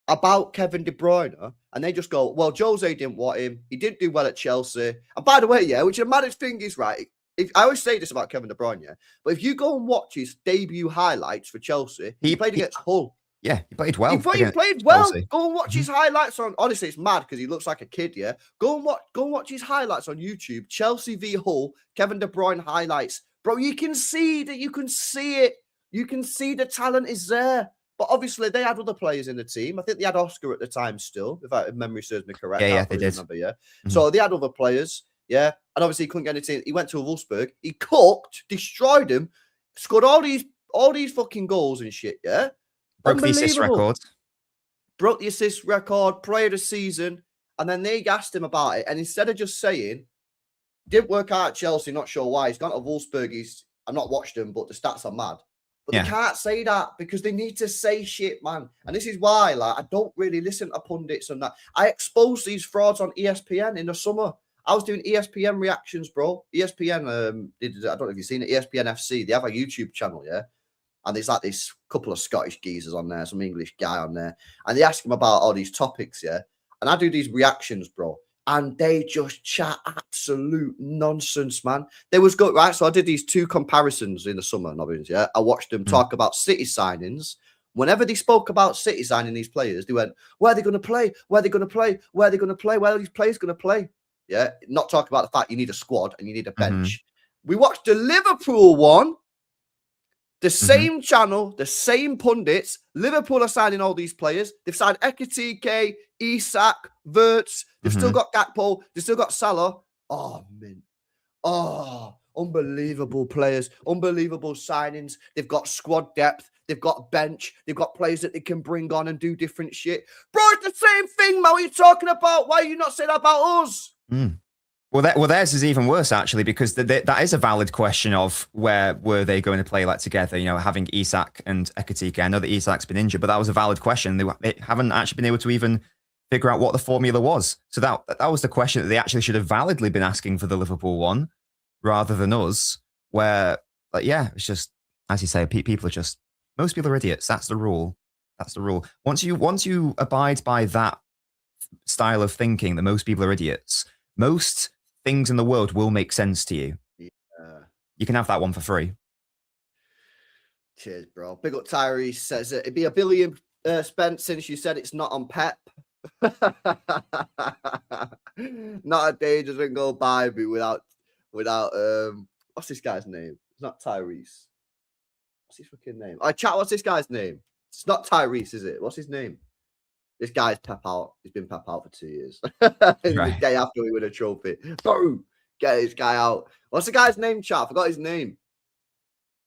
about Kevin De Bruyne, and they just go, "Well, Jose didn't want him. He didn't do well at Chelsea." And by the way, yeah, which the maddest thing is, right? I always say this about Kevin De Bruyne, yeah, but if you go and watch his debut highlights for Chelsea, he played against Hull.
Yeah, he played well.
He played well.
Chelsea.
Go and watch his highlights on. Honestly, it's mad because he looks like a kid. Yeah, go and watch his highlights on YouTube. Chelsea v Hull, Kevin De Bruyne highlights, bro. You can see that. You can see it. You can see the talent is there. But obviously, they had other players in the team. I think they had Oscar at the time still, if memory serves me correct.
Yeah, they did.
Remember, yeah. So they had other players, yeah. And obviously, he couldn't get anything. He went to Wolfsburg. He cooked, destroyed him, scored all these fucking goals and shit, yeah.
Broke the assist record.
Broke the assist record, player of the season. And then they asked him about it. And instead of just saying, didn't work out at Chelsea, not sure why. He's gone to Wolfsburg. I've not watched him, but the stats are mad. But they can't say that because they need to say shit, man. And this is why, like, I don't really listen to pundits and that. I exposed these frauds on ESPN in the summer. I was doing ESPN reactions, bro. ESPN, I don't know if you've seen it, ESPN FC. They have a YouTube channel, yeah? And there's like this couple of Scottish geezers on there, some English guy on there. And they ask him about all these topics, yeah? And I do these reactions, bro. And they just chat absolute nonsense, man. They was good, right? So I did these 2 comparisons in the summer, Nobbins, yeah? I watched them talk about City signings. Whenever they spoke about City signing these players, they went, where are they going to play? Where are they going to play? Where are they going to play? Where are these players going to play? Yeah? Not talking about the fact you need a squad and you need a bench. We watched the Liverpool one. The same channel, the same pundits. Liverpool are signing all these players. They've signed Ekitike, Isak, Wirtz. They've still got Gakpo. They've still got Salah. Oh, man. Oh, unbelievable players. Unbelievable signings. They've got squad depth. They've got bench. They've got players that they can bring on and do different shit. Bro, it's the same thing, man. What are you talking about? Why are you not saying that about us?
Well, theirs is even worse, actually, because that is a valid question of where were they going to play like together, you know, having Isak and Ekitike. I know that Isak's been injured, but that was a valid question. They haven't actually been able to even figure out what the formula was. So that was the question that they actually should have validly been asking for the Liverpool one rather than us, where, like, yeah, it's just, as you say, people are just, most people are idiots. That's the rule. That's the rule. Once you abide by that style of thinking that most people are idiots, most things in the world will make sense to you. Yeah. You can have that one for free.
Cheers, bro. Big up Tyrese says it'd be $1 billion spent since you said it's not on Pep. Not a day doesn't go by without what's this guy's name? It's not Tyrese. What's his fucking name? Chat, what's this guy's name? It's not Tyrese, is it? What's his name? This guy's Pep out. He's been Pep out for 2 years. The day after we win a trophy. Boom! Get this guy out. What's the guy's name, chat? I forgot his name.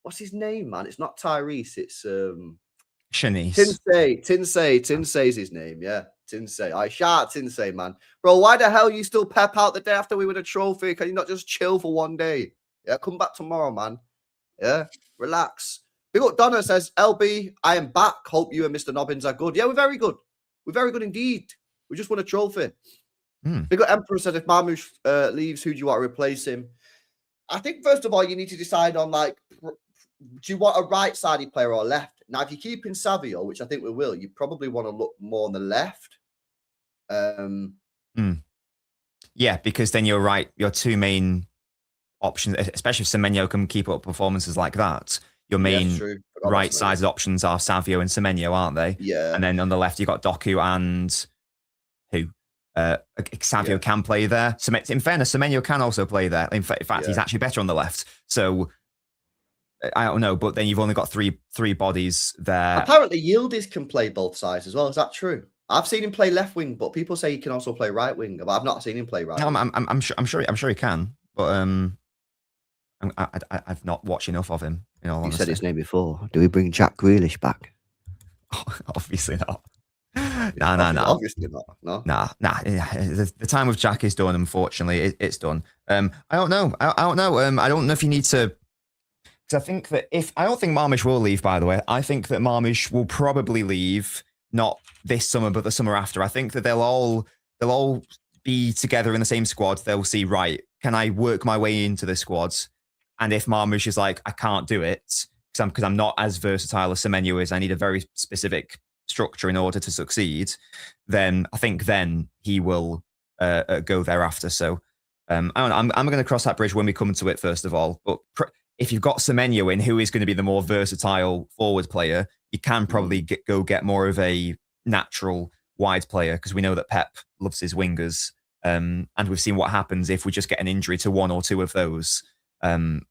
What's his name, man? It's not Tyrese. It's
Shanice.
Tinsey's his name, yeah. Tinsey. I shout Tinsey, man. Bro, why the hell you still Pep out the day after we win a trophy? Can you not just chill for one day? Yeah, come back tomorrow, man. Yeah, relax. Big up Donna says, LB, I am back. Hope you and Mr. Nobbins are good. Yeah, we're very good. We're very good indeed. We just won a trophy. Big up Emperor says, if Marmoush leaves, who do you want to replace him? I think, first of all, you need to decide on, like, do you want a right-sided player or left? Now, if you're keeping Savio, which I think we will, you probably want to look more on the left.
Yeah, because then you're right. Your 2 main options, especially if Semenyo can keep up performances like that, your main right-sided options are Savio and Semenyo, aren't they?
Yeah.
And then on the left, you got Doku and who? Savio can play there. In fairness, Semenyo can also play there. In fact, he's actually better on the left. So I don't know, but then you've only got three bodies there.
Apparently, Yildiz can play both sides as well. Is that true? I've seen him play left wing, but people say he can also play right wing. But I've not seen him play right.
No, I'm sure he can, but I've not watched enough of him. In all honesty.
Said his name before. Do we bring Jack Grealish back?
Obviously not. No.
Obviously not. No.
Nah. The time with Jack is done. Unfortunately, it's done. I don't know. I don't know. I don't know if you need to. Because I think that I don't think Marmish will leave. By the way, I think that Marmish will probably leave. Not this summer, but the summer after. I think that they'll all be together in the same squad. They'll see, right, can I work my way into this squad? And if Marmish is like, I can't do it because I'm not as versatile as Semenyo is, I need a very specific structure in order to succeed, then I think then he will go thereafter. So I'm going to cross that bridge when we come to it, first of all. But if you've got Semenyo in, who is going to be the more versatile forward player, you can probably get more of a natural wide player, because we know that Pep loves his wingers. And we've seen what happens if we just get an injury to one or two of those.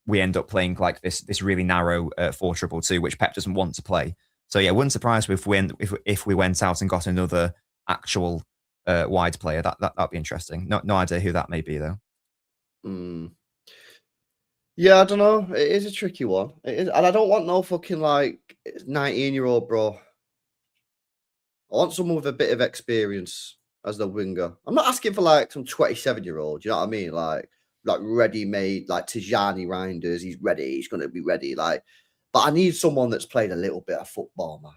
We end up playing like this really narrow 4-2-2, which Pep doesn't want to play. So yeah, wouldn't surprise me if we went out and got another actual wide player. That'd be interesting. No idea who that may be though.
Yeah, I don't know. It is a tricky one. It is, and I don't want no fucking 19-year-old bro. I want someone with a bit of experience as the winger. I'm not asking for some 27-year-old. You know what I mean? Like ready-made, like Tijani Reinders. He's ready. He's going to be ready. But I need someone that's played a little bit of football, man.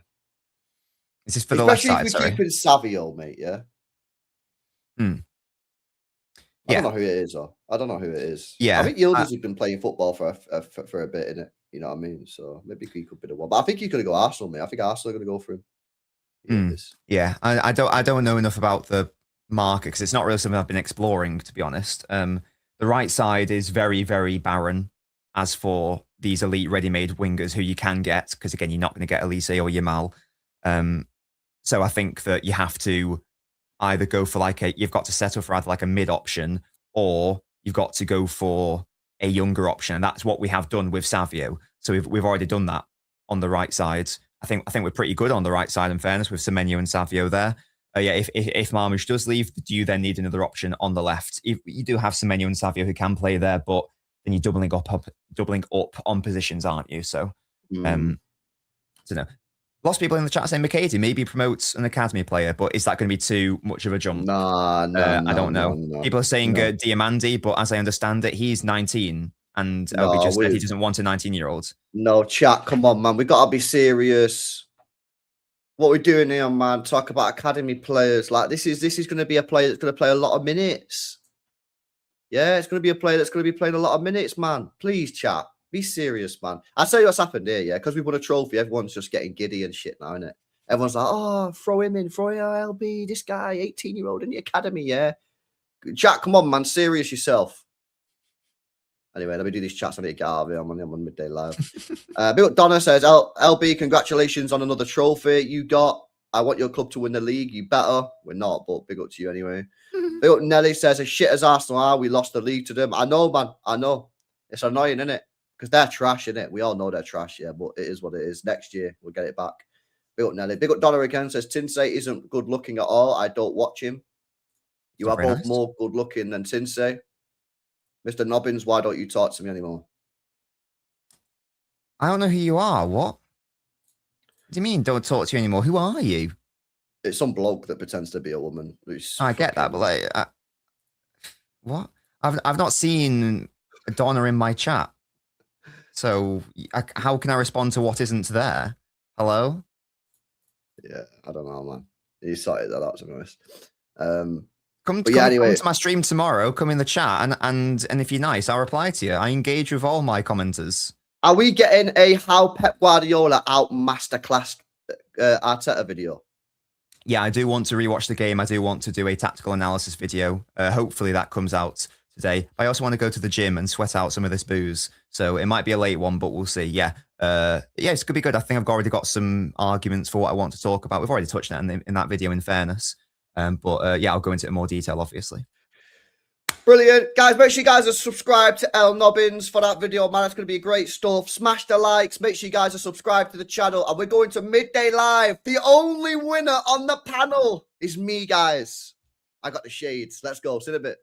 Is this for the left side?
Especially if we're keeping Savio, mate. Yeah. I don't know who it is, though. I don't know who it is.
Yeah.
I think Yildiz has been playing football for a bit, innit? You know what I mean? So maybe he could be the one. But I think he's going to go Arsenal, mate. I think Arsenal are going to go for him.
Yeah. I don't know enough about the market because it's not really something I've been exploring, to be honest. The right side is very, very barren as for these elite ready-made wingers who you can get, because again, you're not going to get Elise or Yamal. So I think that you have to either go for you've got to settle for either a mid option, or you've got to go for a younger option. And that's what we have done with Savio. So we've already done that on the right side. I think we're pretty good on the right side, in fairness, with Semenyo and Savio there. If Marmish does leave, do you then need another option on the left? You do have Semenyo and Savio who can play there, but then you're doubling up on positions, aren't you? So, I don't know. Lots of people in the chat saying McKady maybe promotes an academy player, but is that going to be too much of a jump?
No,
I don't know. No, people are saying Diamandi, but as I understand it, he's 19, and LB just said he doesn't want a 19-year-old.
No, chat, come on, man. We got to be serious. What we're doing here, man, talk about academy players. This is going to be a player that's going to play a lot of minutes. Yeah, it's going to be a player that's going to be playing a lot of minutes, man. Please, chat. Be serious, man. I'll tell you what's happened here, yeah? Because we won a trophy, everyone's just getting giddy and shit now, innit? Everyone's like, oh, throw him in, throw LB, this guy, 18-year-old in the academy, yeah? Chat, come on, man, serious yourself. Anyway, let me do these chats. I need to get out of here. I'm on midday live. Big up Donna says, LB, congratulations on another trophy you got. I want your club to win the league. You better. We're not, but big up to you anyway. Big up Nelly says, as shit as Arsenal are, we lost the league to them. I know, man. I know. It's annoying, isn't it? Because they're trash, innit? We all know they're trash, yeah, but it is what it is. Next year, we'll get it back. Big up Nelly. Big up Donna again says, Tinsay isn't good looking at all. I don't watch him. You are both more good looking than Tinsay. Mr. Nobbins, why don't you talk to me anymore?
I don't know who you are. What do you mean, don't talk to you anymore? Who are you?
It's some bloke that pretends to be a woman.
I get that, but what? I've not seen Donna in my chat. So how can I respond to what isn't there? Hello?
Yeah, I don't know, man. You sorted that out, to be honest.
Come to my stream tomorrow. Come in the chat, and if you're nice, I'll reply to you. I engage with all my commenters.
Are we getting a how Pep Guardiola out masterclass Arteta video?
Yeah, I do want to rewatch the game. I do want to do a tactical analysis video. Hopefully that comes out today. I also want to go to the gym and sweat out some of this booze. So it might be a late one, but we'll see. Yeah. It's going to be good. I think I've already got some arguments for what I want to talk about. We've already touched on it in that video, in fairness. But yeah, I'll go into it in more detail, obviously.
Brilliant. Guys, make sure you guys are subscribed to El Nobbins for that video, man. It's going to be great stuff. Smash the likes. Make sure you guys are subscribed to the channel. And we're going to Midday Live. The only winner on the panel is me, guys. I got the shades. Let's go. See you in a bit.